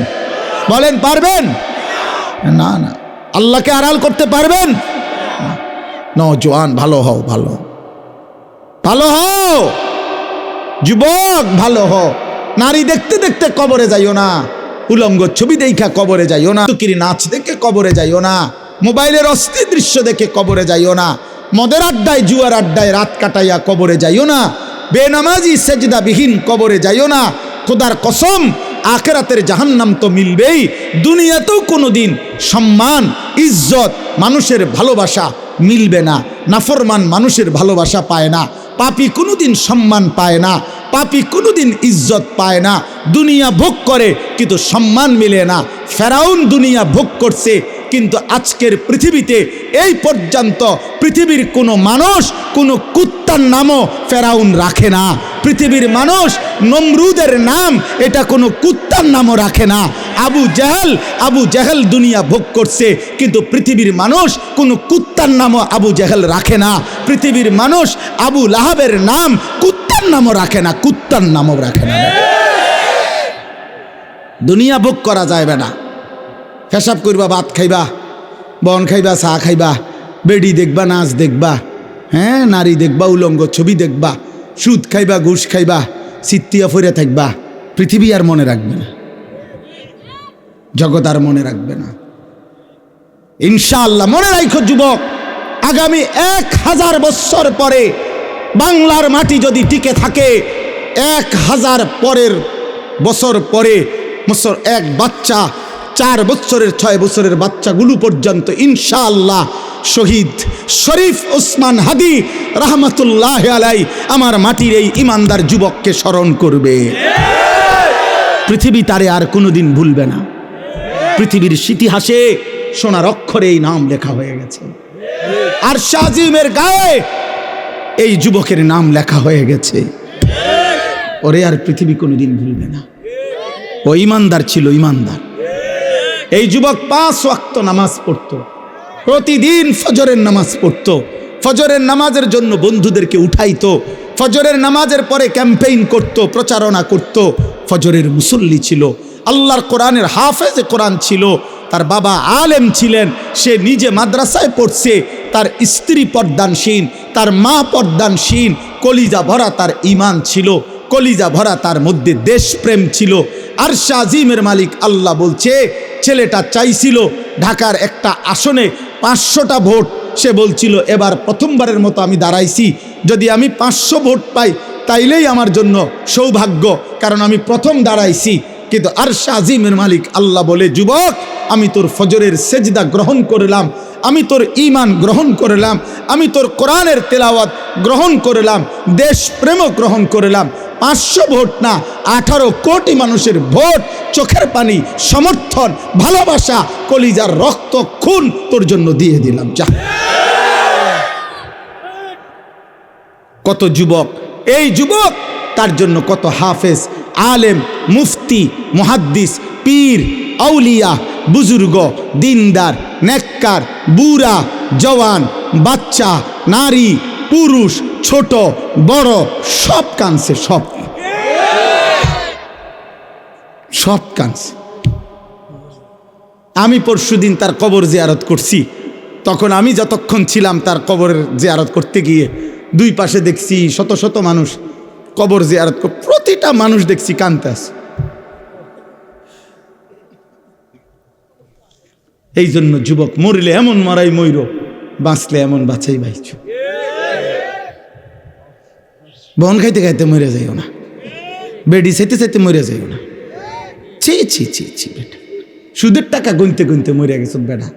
বলেন পারবেন? না না। আল্লাহকে আড়াল করতে পারবেন? নওজোয়ান ভালো হও, ভালো ভালো হও, যুবক ভালো হও। নারী দেখতে দেখতে কবরে যাইও না, উলঙ্গ ছবি দেখা কবরে যাইও না, তুকির নাচ দেখে কবরে যাইও না, মোবাইলের অস্থির দৃশ্য দেখে কবরে যাইও না, মদের আড্ডায়, জুয়ার আড্ডায় রাত কাটাইয়া কবরে যাইও না, বেনামাজি সেজদাবিহীন কবরে যাইও না। খোদার কসম, আখিরাতের জাহান্নাম তো মিলবেই, দুনিয়াতেও কোনোদিন সম্মান, ইজ্জত, মানুষের ভালোবাসা মিলবে না। নাফরমান মানুষের ভালোবাসা পায় না, পাপী কোনোদিন সম্মান পায় না, পাপী কোনোদিন ইজ্জত পায় না। দুনিয়া ভোগ করে কিন্তু সম্মান মিলে না। ফেরাউন দুনিয়া ভোগ করছে, কিন্তু আজকের পৃথিবীতে এই পর্যন্ত পৃথিবীর কোনো মানুষ কোনো কুত্তার নামও ফেরাউন রাখে না। পৃথিবীর মানুষ নমরুদের নাম এটা কোনো কুত্তার নামও রাখে না। আবু জেহেল দুনিয়া ভোগ করছে, কিন্তু পৃথিবীর মানুষ কোনো কুত্তার নামও আবু জেহেল রাখে না। পৃথিবীর মানুষ আবু লাহাবের নাম কুত্তার নামও রাখে না, কুত্তার নামও রাখে না। দুনিয়া ভোগ করা যাবে না। পেশাব করবা, ভাত খাইবা, বন খাইবা, চা খাইবা, বেডি দেখবা, নাচ দেখবা, হ্যাঁ, নারী দেখবা, উলঙ্গ ছবি দেখবা, সুদ খাইবা, ঘুষ খাইবা, চিত্তিয়া ফিরে থাকবা। পৃথিবী আর মনে রাখবে না, জগৎ আর মনে রাখবে না। ইনশাআল্লাহ মনে রাখো যুবক, আগামী 1000 বছর পরে বাংলার মাটি যদি টিকে থাকে, 1000 বছর পরে এক বাচ্চা, 4 বছরের 6 বছরের বাচ্চাগুলো পর্যন্ত ইনশাআল্লাহ শহীদ শরীফ ওসমান হাদি রহমতুল্লাহ আলাই আমার মাটির এই ইমানদার যুবককে স্মরণ করবে। পৃথিবী তারে আর কোনোদিন ভুলবে না। পৃথিবীর ইতিহাসে সোনার অক্ষরে এই নাম লেখা হয়ে গেছে। আরশ আজিমের গায়ে এই যুবকের নাম লেখা হয়ে গেছে। ওরে আর পৃথিবী কোনোদিন ভুলবে না। ও ইমানদার ছিল, ইমানদার। এই যুবক 5 ওয়াক্ত নামাজ পড়তো, প্রতিদিন ফজরের নামাজ পড়তো, ফজরের নামাজের জন্য বন্ধুদেরকে উঠাইতো, ফজরের নামাজের পরে ক্যাম্পেইন করত, প্রচারণা করত। ফজরের মুসল্লি ছিল, আল্লাহর কোরআনের হাফেজে কোরআন ছিল, তার বাবা আলেম ছিলেন, সে নিজে মাদ্রাসায় পড়ছে, তার স্ত্রী পর্দানশীন, তার মা পর্দানশীন, কলিজা ভরা তার ঈমান ছিল, কলিজা ভরা তার মধ্যে দেশপ্রেম ছিল। আরশ আজিমের মালিক আল্লাহ বলছে, ছেলেটা চাইছিল ঢাকার একটা আসনে 500টা ভোট। সে বলছিল এবার প্রথমবারের মতো আমি দাঁড়াইছি, যদি আমি 500 ভোট পাই তাইলেই আমার জন্য সৌভাগ্য, কারণ আমি প্রথম দাঁড়াইছি। কিন্তু আরশ আজিমের মালিক আল্লাহ বলে, যুবক আমি তোর ফজরের সেজদা গ্রহণ করলাম, আমি তোর ঈমান গ্রহণ করলাম, আমি তোর কোরআনের তেলাওয়াত গ্রহণ করলাম, দেশপ্রেমও গ্রহণ করলাম। 500 ভোট না, 18 কোটি মানুষের ভোট, চোখের পানি, সমর্থন, ভালোবাসা, কলিজার রক্ত, খুন তোর জন্য দিয়ে দিলাম, যা। কত যুবক, এই যুবক তার জন্য কত হাফেজ, আলেম, মুফতি, মুহাদ্দিস, পীর, আউলিয়া, বুজুর্গ, দিনদার, নেককার, বুড়া, জওয়ান, বাচ্চা, নারী, পুরুষ, ছোট বড়, সব কানছে, সব কানছে। আমি পরশুদিন তার কবর জিয়ারত করছি। তখন আমি যতক্ষণ ছিলাম তার কবরের জিয়ারত করতে গিয়ে, দুই পাশে দেখছি শত শত মানুষ কবর জিয়ারত করে, প্রতিটা মানুষ দেখছি কানতে আছে। এই জন্য যুবক, মরলে এমন মরাই মইর, বাঁচলে এমন বাঁচাই বাইছ। বন খাইতে খাইতে মরে যাইও না, বেডি চাইতে চাইতে মরে যাইও না। ছি ছি ছি ছি বেটা, সুদের টাকা গুনতে গুনতে মরে গেছ বেটা,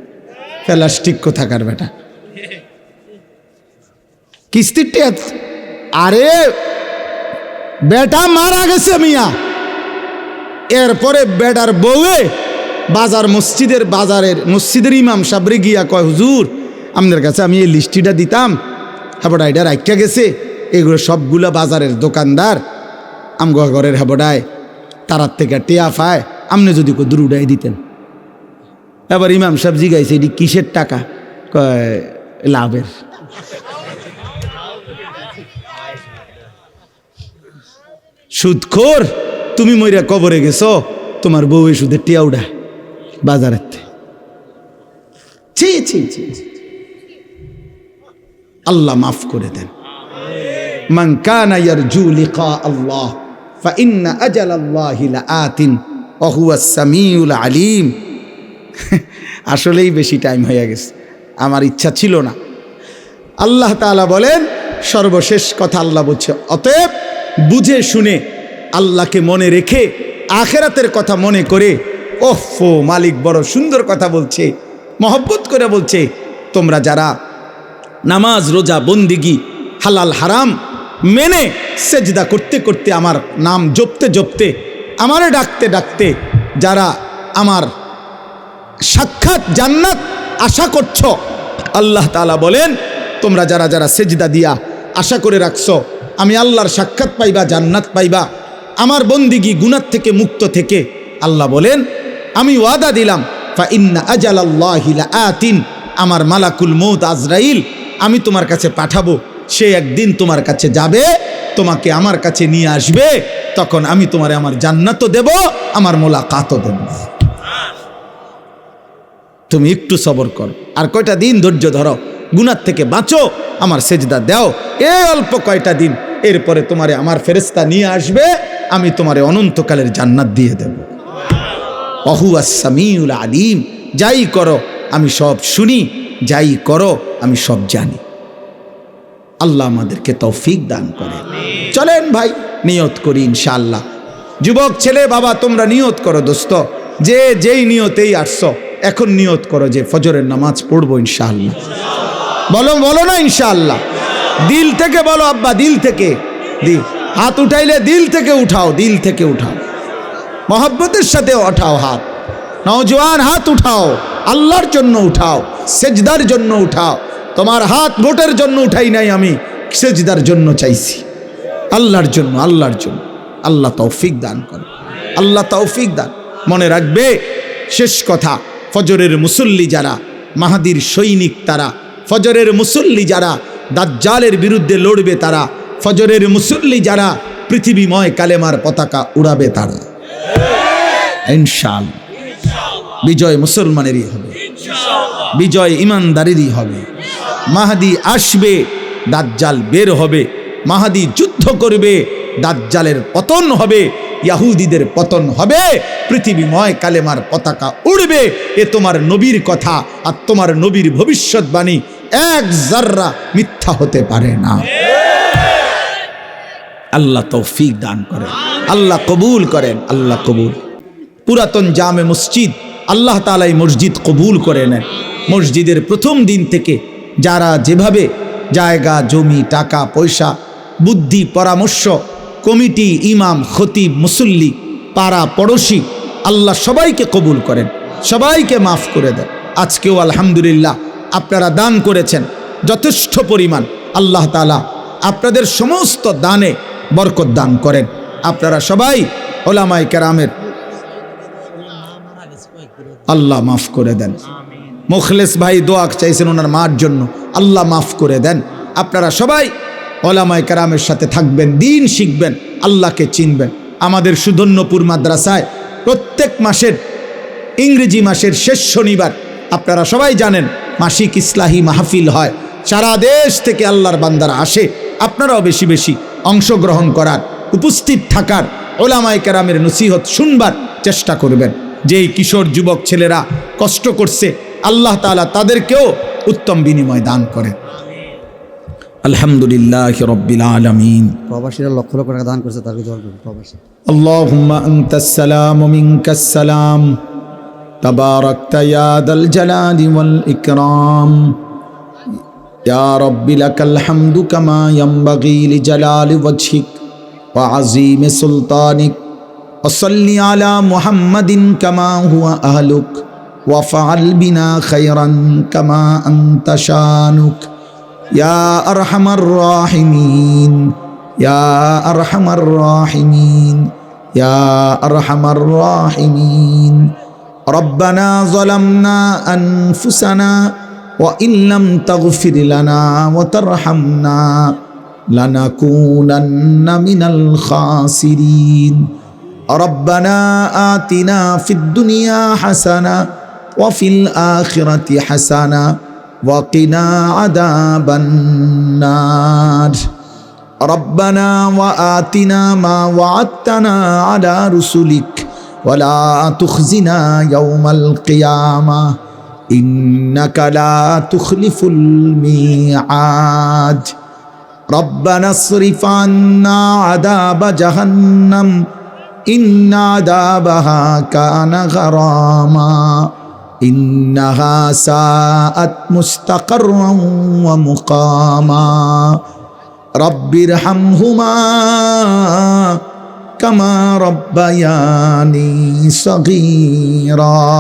প্লাস্টিক কোথাকার বেটা, কিস্তির টেয়া। আরে বেটা মারা গেছে মিয়া, এরপরে বেটার বউয়ে মসজিদের ইমাম সাবরে গিয়া কয়, হুজুর আপনার কাছে আমি এই লিস্টিটা দিতাম, হেবডা এটা রাখিয়া গেছে, এগুলো সবগুলা বাজারের দোকানদার আমগো ঘরের হেবডায় তারার থেকে টেয়া পায়, আপনি যদি দূর উড়াই দিতেন। এবার ইমাম সাহেব জিগাইছে, এটি কিসের টাকা? কয় লাভের। সুদখোর, তুমি মইরা কবরে গেছো, তোমার বউ সুদের টিয়া উড়ায় বাজারের। ছি ছি ছি, আল্লাহ মাফ করে দেন। মান কানা ইয়ারজু লিকা আল্লাহ ফাইন্না আজালাল্লাহি লাআতিন ওয়া হুয়াস সামিউল আলিম। আসলেই বেশি টাইম হয়ে গেছে, আমার ইচ্ছা ছিল না। আল্লাহ তাআলা বলেন, সর্বশেষ কথা আল্লাহ বলছে, অতএব বুঝে শুনে আল্লাহকে মনে রেখে আখেরাতের কথা মনে করে, ওফো মালিক বড় সুন্দর কথা বলছে, মহব্বত করে বলছে, তোমরা যারা নামাজ রোজা বন্দিগি হালাল হারাম মেনে সেজদা করতে করতে, আমার নাম জপতে জপতে, আমারে ডাকতে ডাকতে যারা আমার সাক্ষাৎ জান্নাত আশা করছ, আল্লাহ তাআলা বলেন, তোমরা যারা যারা সেজদা দিয়া আশা করে রাখছো আমি আল্লাহর সাক্ষাৎ পাইবা, জান্নাত পাইবা, আমার বন্দিগি গুনাহ থেকে মুক্ত থেকে, আল্লাহ বলেন আমি ওয়াদা দিলাম, ফা ইন্না আজালাল্লাহি লাআতিন, আমার মালাকুল মউত আজরাইল আমি তোমার কাছে পাঠাবো, সে একদিন তোমার কাছে যাবে, তোমাকে আমার কাছে নিয়ে আসবে, তখন আমি তোমারে আমার জান্নাতও দেব, আমার মোলাকাতও দেব। তুমি একটু সবর করো, আর কয়টা দিন ধৈর্য ধরো, গুনাহ থেকে বাঁচো, আমার সেজদা দাও, এই অল্প কয়টা দিন, এরপরে তোমারে আমার ফেরেশতা নিয়ে আসবে, আমি তোমারে অনন্তকালের জান্নাত দিয়ে দেব। ওয়া হুয়াস সামিউল আলিম, যাই করো আমি সব শুনি, যাই করো আমি সব জানি। আল্লাহ আমাদেরকে তৌফিক দান করে। চলেন ভাই নিয়ত করি ইনশাআল্লাহ। যুবক ছেলে বাবা, তোমরা নিয়ত করো দোস্ত, যে যেই নিয়তেই আসছো এখন নিয়ত করো যে ফজরের নামাজ পড়বো ইনশাআল্লাহ। বলো বলো না ইনশাআল্লাহ, দিল থেকে বলো আব্বা, দিল থেকে। হাত উঠাইলে দিল থেকে উঠাও, দিল থেকে উঠাও, মহব্বতের সাথে উঠাও হাত। নওজোয়ান হাত উঠাও, আল্লাহর জন্য উঠাও, সেজদার জন্য উঠাও। তোমার হাত ভোটের জন্য উঠাই নাই, আমি সেজদার জন্য চাইছি, আল্লাহর জন্য, আল্লাহর জন্য। আল্লাহ তৌফিক দান করে, আল্লাহ তৌফিক দান। মনে রাখবে শেষ কথা, ফজরের মুসল্লি যারা, মাহাদির সৈনিক তারা, ফজরের মুসল্লি যারা দাজ্জালের বিরুদ্ধে লড়বে তারা, ফজরের মুসল্লি যারা পৃথিবীময় কালেমার পতাকা উড়াবে তারা। ইনশাআল্লাহ বিজয় মুসলমানেরই হবে, বিজয় ইমানদারেরই হবে। মাহাদি আসবে, দাজ্জাল বের হবে, মাহাদি যুদ্ধ করবে, দাজ্জালের পতন হবে, ইহুদিদের পতন হবে, পৃথিবীময় কালেমার পতাকা উড়বে। এ তোমার নবীর কথা আর তোমার নবীর ভবিষ্যৎবাণী এক জাররা মিথ্যা হতে পারে না। আল্লাহ তৌফিক দান করেন, আল্লাহ কবুল করেন, আল্লাহ কবুল। পুরাতন জামে মসজিদ আল্লাহ তাআলা এই মসজিদ কবুল করে নেন। মসজিদের প্রথম দিন থেকে যারা যেভাবে জায়গা জমি টাকা পয়সা বুদ্ধি পরামর্শ, কমিটি, ইমাম, খতিব, মুসল্লি, পাড়া পড়োশি, আল্লাহ সবাইকে কবুল করেন, সবাইকে মাফ করে দেন। আজকেও আলহামদুলিল্লাহ আপনারা দান করেছেন যথেষ্ট পরিমাণ। আল্লাহ তাআলা আপনাদের সমস্ত দানে বরকত দান করেন। আপনারা সবাই ওলামায়ে কেরামের আল্লাহ মাফ করে দেন। মুখলেস ভাই দোয়া চাইছেন ওনার মার জন্য, আল্লাহ মাফ করে দেন। আপনারা সবাই ওলামায়ে কেরামের সাথে থাকবেন, দিন শিখবেন, আল্লাহকে চিনবেন। আমাদের সুধন্যপুর মাদ্রাসায় প্রত্যেক মাসের ইংরেজি মাসের শেষ শনিবার আপনারা সবাই জানেন মাসিক ইসলাহি মাহফিল হয়। সারা দেশ থেকে আল্লাহর বান্দারা আসে। আপনারাও বেশি বেশি অংশগ্রহণ করার, উপস্থিত থাকার, ওলামায়ে কেরামের নসিহত শুনবার চেষ্টা করবেন। যেই কিশোর যুবক ছেলেরা কষ্ট করছে, আল্লাহ তাআলা তাদেরকেও উত্তম বিনিময় দান করেন। আলহামদুলিল্লাহি রাব্বিল আলামিন। প্রবাসীরা লক্ষ লক্ষ টাকা দান করছে, তার দোয়া করুন প্রবাসী। আল্লাহুম্মা আনতাস সালাম ওয়া মিনকাস সালাম, তাবারাকতা ইয়া দাল জালালি ওয়াল ইকরাম। ইয়া রাব্বি লাকাল হামদু কামা ইয়ানবাগি লিজালালি ওয়াজহিক ওয়া আযীমি সুলতানিক। وصلي على محمد كما هو أهلك وفعل بنا خيرا كما أنت شانك يا أرحم الراحمين يا أرحم الراحمين يا أرحم الراحمين. ربنا ظلمنا أنفسنا وإن لم تغفر لنا وترحمنا لنكونن من الخاسرين. ربنا آتنا في الدنيا حسنة وفي الآخرة حسنة وقنا عذاب النار. ربنا وآتنا ما وعدتنا على رسلك ولا تخزنا يوم القيامة إنك لا تخلف الميعاد. ربنا اصرف عنا عذاب جهنم إن عذابها كان غراما إنها ساءت مستقرا ومقاما. رب ارحمهما كما ربياني صغيرا.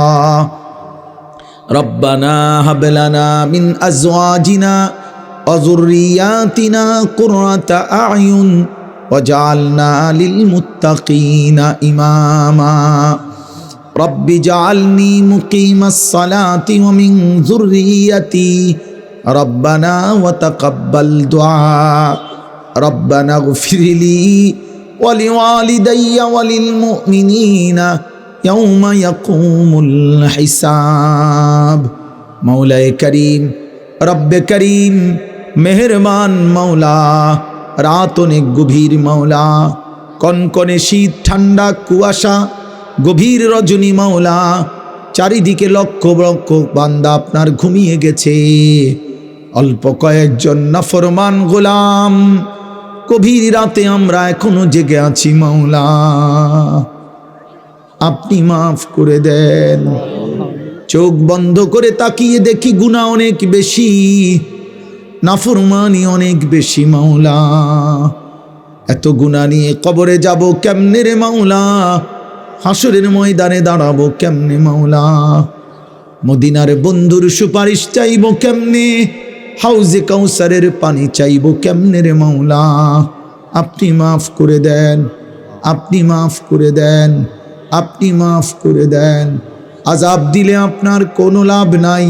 ربنا هب لنا من أزواجنا وذرياتنا قرة أعين وجعلنا للمتقين إماما. رب اجعلني مقيم الصلاة ومن ذريتي ربنا وتقبل دعاء. ربنا اغفر لي ولوالدي وللمؤمنين يوم يقوم الحساب. مولاي كريم رب كريم মেহেরবান মাওলা, রাত অনেক গভীর মাওলা, কনকনে শীত, ঠান্ডা কুয়াশা, গভীর রজনী মাওলা, চারিদিকে লক্ষ লক্ষ বান্দা আপনার ঘুমিয়ে গেছে। অল্প কয়েকজন নাফরমান গোলাম, গভীর রাতে আমরা এখনো জেগে আছি মাওলা, আপনি মাফ করে দেন। চোখ বন্ধ করে তাকিয়ে দেখি গুনাহ অনেক বেশি, নাফরমানি অনেক বেশি মাওলা। এত গুনাহ নিয়ে কবরে যাব কেমনে রে মাওলা, হাসরের ময়দানে দাঁড়াবো কেমনে মাওলা। মদিনার বন্ধুর সুপারিশ চাইব কেমনে, হাউজে কাউসারের পানি চাইব কেমনে রে মাওলা। আপনি মাফ করে দেন, আপনি মাফ করে দেন, আপনি মাফ করে দেন। আযাব দিলে আপনার কোনো লাভ নাই,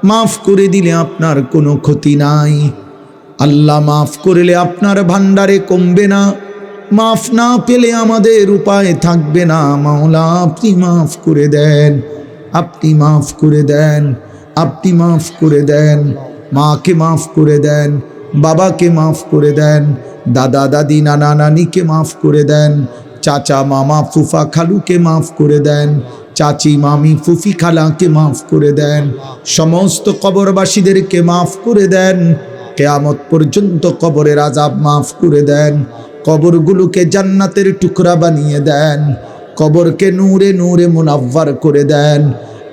মাফ করে দিলে আপনার কোনো ক্ষতি নাই। আল্লাহ মাফ করলে আপনার ভান্ডারে কমবে না, মাফ না পেলে আমাদের উপায় থাকবে না। মাওলা আপনি মাফ করে দেন, আপনি মাফ করে দেন, আপনি মাফ করে দেন। মাকে মাফ করে দেন, বাবাকে মাফ করে দেন, দাদা দাদি নানা নানিকে মাফ করে দেন, চাচা মামা ফুফা খালুকে মাফ করে দেন, চাচি মামি ফুফি খালাকে মাফ করে দেন, সমস্ত কবরবাসীদেরকে মাফ করে দেন। কিয়ামত পর্যন্ত কবরের আযাব মাফ করে দেন, কবরগুলোকে জান্নাতের টুকরা বানিয়ে দেন, কবরকে নূরে নূরে মুনাవ్বার করে দেন।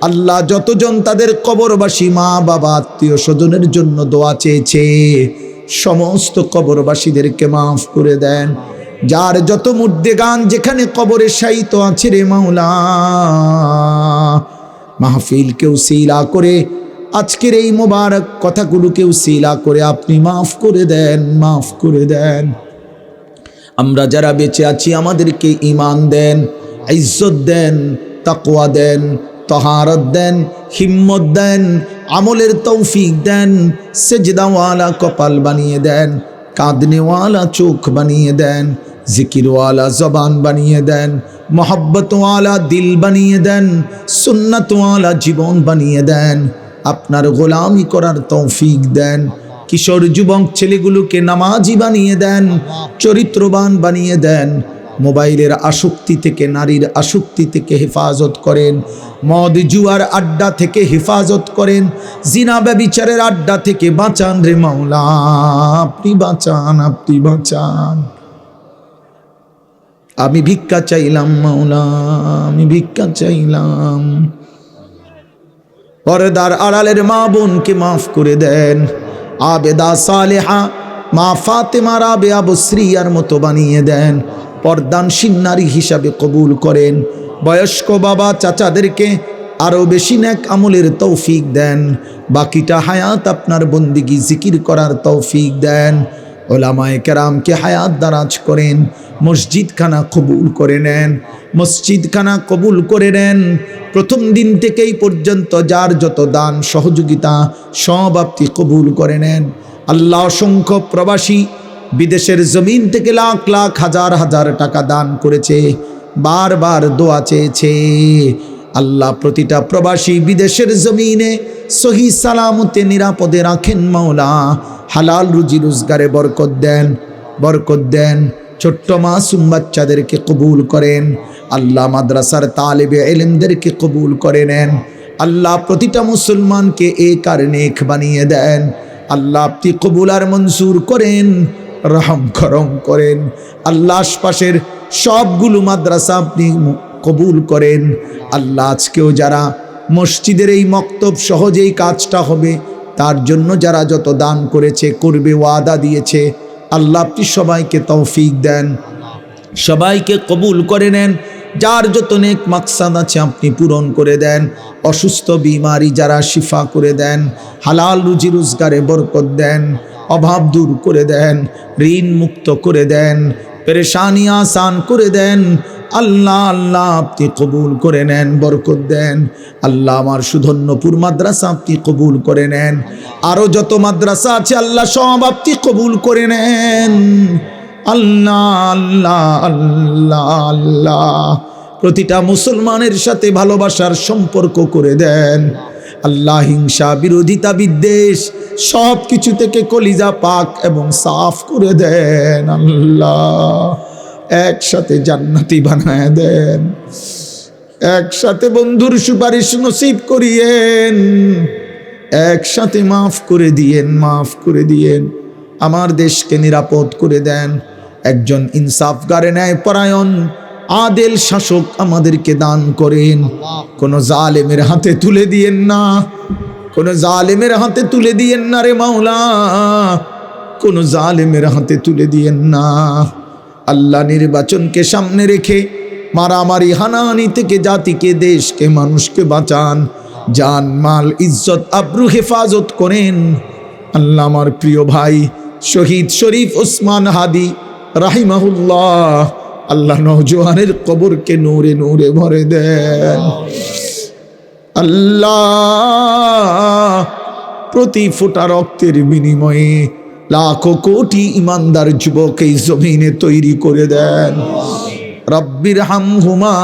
আল্লাহ যতজন তাদের কবরবাসী মা বাবা আত্মীয় স্বজনের জন্য দোয়া চেয়েছে, সমস্ত কবরবাসীদেরকে মাফ করে দেন। যার যত মুর্দেগান যেখানে কবরে শায়িত আছে রে মাওলা, মাহফিলকে উসিলা করে আজকের এই মোবারক কথাগুলোকে উসিলা করে আপনি মাফ করে দেন, মাফ করে দেন। আমরা যারা বেঁচে আছি আমাদেরকে ঈমান দেন, ইজ্জত দেন, তাকওয়া দেন, তাহারত দেন, হিম্মত দেন, আমলের তৌফিক দেন, সেজদাওয়ালা কপাল বানিয়ে দেন, কাঁদনেওয়ালা চোখ বানিয়ে দেন, জিকিরওয়ালা জবান বানিয়ে দেন, মোহাব্বতওয়ালা দিল বানিয়ে দেন, সুন্নাতওয়ালা জীবন বানিয়ে দেন, আপনার গোলামি করার তৌফিক দেন। কিশোর যুবক ছেলেগুলোকে নামাজি বানিয়ে দেন, চরিত্রবান বানিয়ে দেন। মোবাইলের আসক্তি থেকে, নারীর আসক্তি থেকে হেফাজত করেন, মদ জুয়ার আড্ডা থেকে হেফাজত করেন, জিনা ব্যভিচারের আড্ডা থেকে বাঁচান রে মাওলা, আপনি বাঁচান, আপনি বাঁচান। আমি ভিক্ষা চাইলাম মাওলা, আমি ভিক্ষা চাইলাম। পর্দার আড়ালের মা বোনকে মাফ করে দেন, আবেদা সালেহা মা ফাতেমা রাবেয়া বসরিয়ার মতো বানিয়ে দেন, পর্দানশীল নারী হিসাবে কবুল করেন। বয়স্ক বাবা চাচাদেরকে আরও বেশি নেক আমলের তৌফিক দেন, বাকিটা হায়াত আপনার বন্দিগি জিকির করার তৌফিক দেন। ওলামায়ে কেরামকে হায়াত দারাজ করেন, মসজিদখানা কবুল করে নেন, মসজিদখানা কবুল করে নেন। প্রথম দিন থেকেই পর্যন্ত যার যত দান সহযোগিতা সব আপনি কবুল করে নেন। আল্লাহ অসংখ্য প্রবাসী বিদেশের জমিন থেকে লাখ লাখ হাজার হাজার টাকা দান করেছে, বারবার দোয়া চেয়েছে। আল্লাহ প্রতিটা প্রবাসী বিদেশের জমিনে সহি সালামতে নিরাপদে রাখেন মাওলা, হালাল রুজি রোজগারে বরকত দেন, বরকত দেন। ছোট্ট মাসুম বাচ্চাদেরকে কবুল করেন আল্লাহ, মাদ্রাসার তালেবে ইলমদেরকে কবুল করে নেন আল্লাহ, প্রতিটা মুসলমানকে এক আর নেক বানিয়ে দেন আল্লাহ। আপনি কবুল আর মঞ্জুর করেন, রহম করম করেন আল্লাহ। আশপাশের সবগুলো মাদ্রাসা আপনি কবুল করেন আল্লাহ। আজকেও যারা মসজিদের এই মক্তব সহজেই কাজটা হবে তার জন্য যারা যত দান করেছে, করবে, ওয়াদা দিয়েছে আল্লাহ, আপনি সবাইকে তৌফিক দেন, সবাইকে কবুল করে নেন। যার যত নেক মাকসাদ আছে আপনি পূরণ করে দেন। অসুস্থ বিমারি যারা শিফা করে দেন, হালাল রুজি রোজগারে বরকত দেন, অভাব দূর করে দেন, ঋণ মুক্ত করে দেন, পেরেশানি আসান করে দেন আল্লাহ। আল্লাহ আপনি কবুল করে নেন, বরকত দেন আল্লাহ। আমার সুধন্যপুর মাদ্রাসা আপনি কবুল করে নেন, আরও যত মাদ্রাসা আছে আল্লাহ সব আপনি কবুল করে নেন আল্লাহ। আল্লাহ আল্লাহ আল্লাহ প্রতিটা মুসলমানের সাথে ভালোবাসার সম্পর্ক করে দেন আল্লাহ। হিংসা, বিরোধিতা, বিদ্বেষ সব কিছু থেকে কলিজা পাক এবং সাফ করে দেন আল্লাহ। একসাথে জান্নাতি বানায় দেন, একসাথে বন্ধুর সুপারিশ নসিব করিয়েন, একসাথে মাফ করে দিয়েন, মাফ করে দিয়েন। আমার দেশকে নিরাপদ করে দেন। একজন ইনসাফগারে ন্যায় পরায়ণ আদেল শাসক আমাদেরকে দান করেন। কোনো জালেমের হাতে তুলে দিয়েন না, কোনো জালেমের হাতে তুলে দিয়েন না রে মাওলা, কোনো জালেমের হাতে তুলে দিয়েন না আল্লাহ। নির্বাচনকে সামনে রেখে মারামারি হানাহানি থেকে জাতিকে, দেশকে, মানুষকে বাঁচান জান মাল ইজ্জত আবরু হেফাজত করেন। আল্লাহ আমার প্রিয় ভাই শহীদ শরীফ ওসমান হাদি রাহিমাহুল্লাহ, আল্লাহ নওজোয়ানের কবরকে নূরে নূরে ভরে দেন। আল্লাহ প্রতি ফোঁটা রক্তের বিনিময়ে লাখো কোটি ইমানদার যুবক এই জমিনে তৈরি করে দেন। রব্বির হামহুমা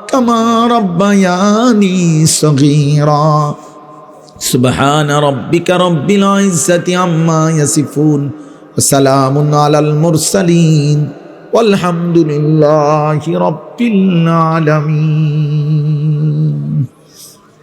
কামা রব্বায়ানি সগীরা। সুবহান রাব্বিকা রব্বিল ইজ্জাতি আম্মা ইয়াসিফুন ওয়া সালামুন আলাল মুরসালিন ওয়ালহামদুলিল্লাহি রাব্বিল আলামিন।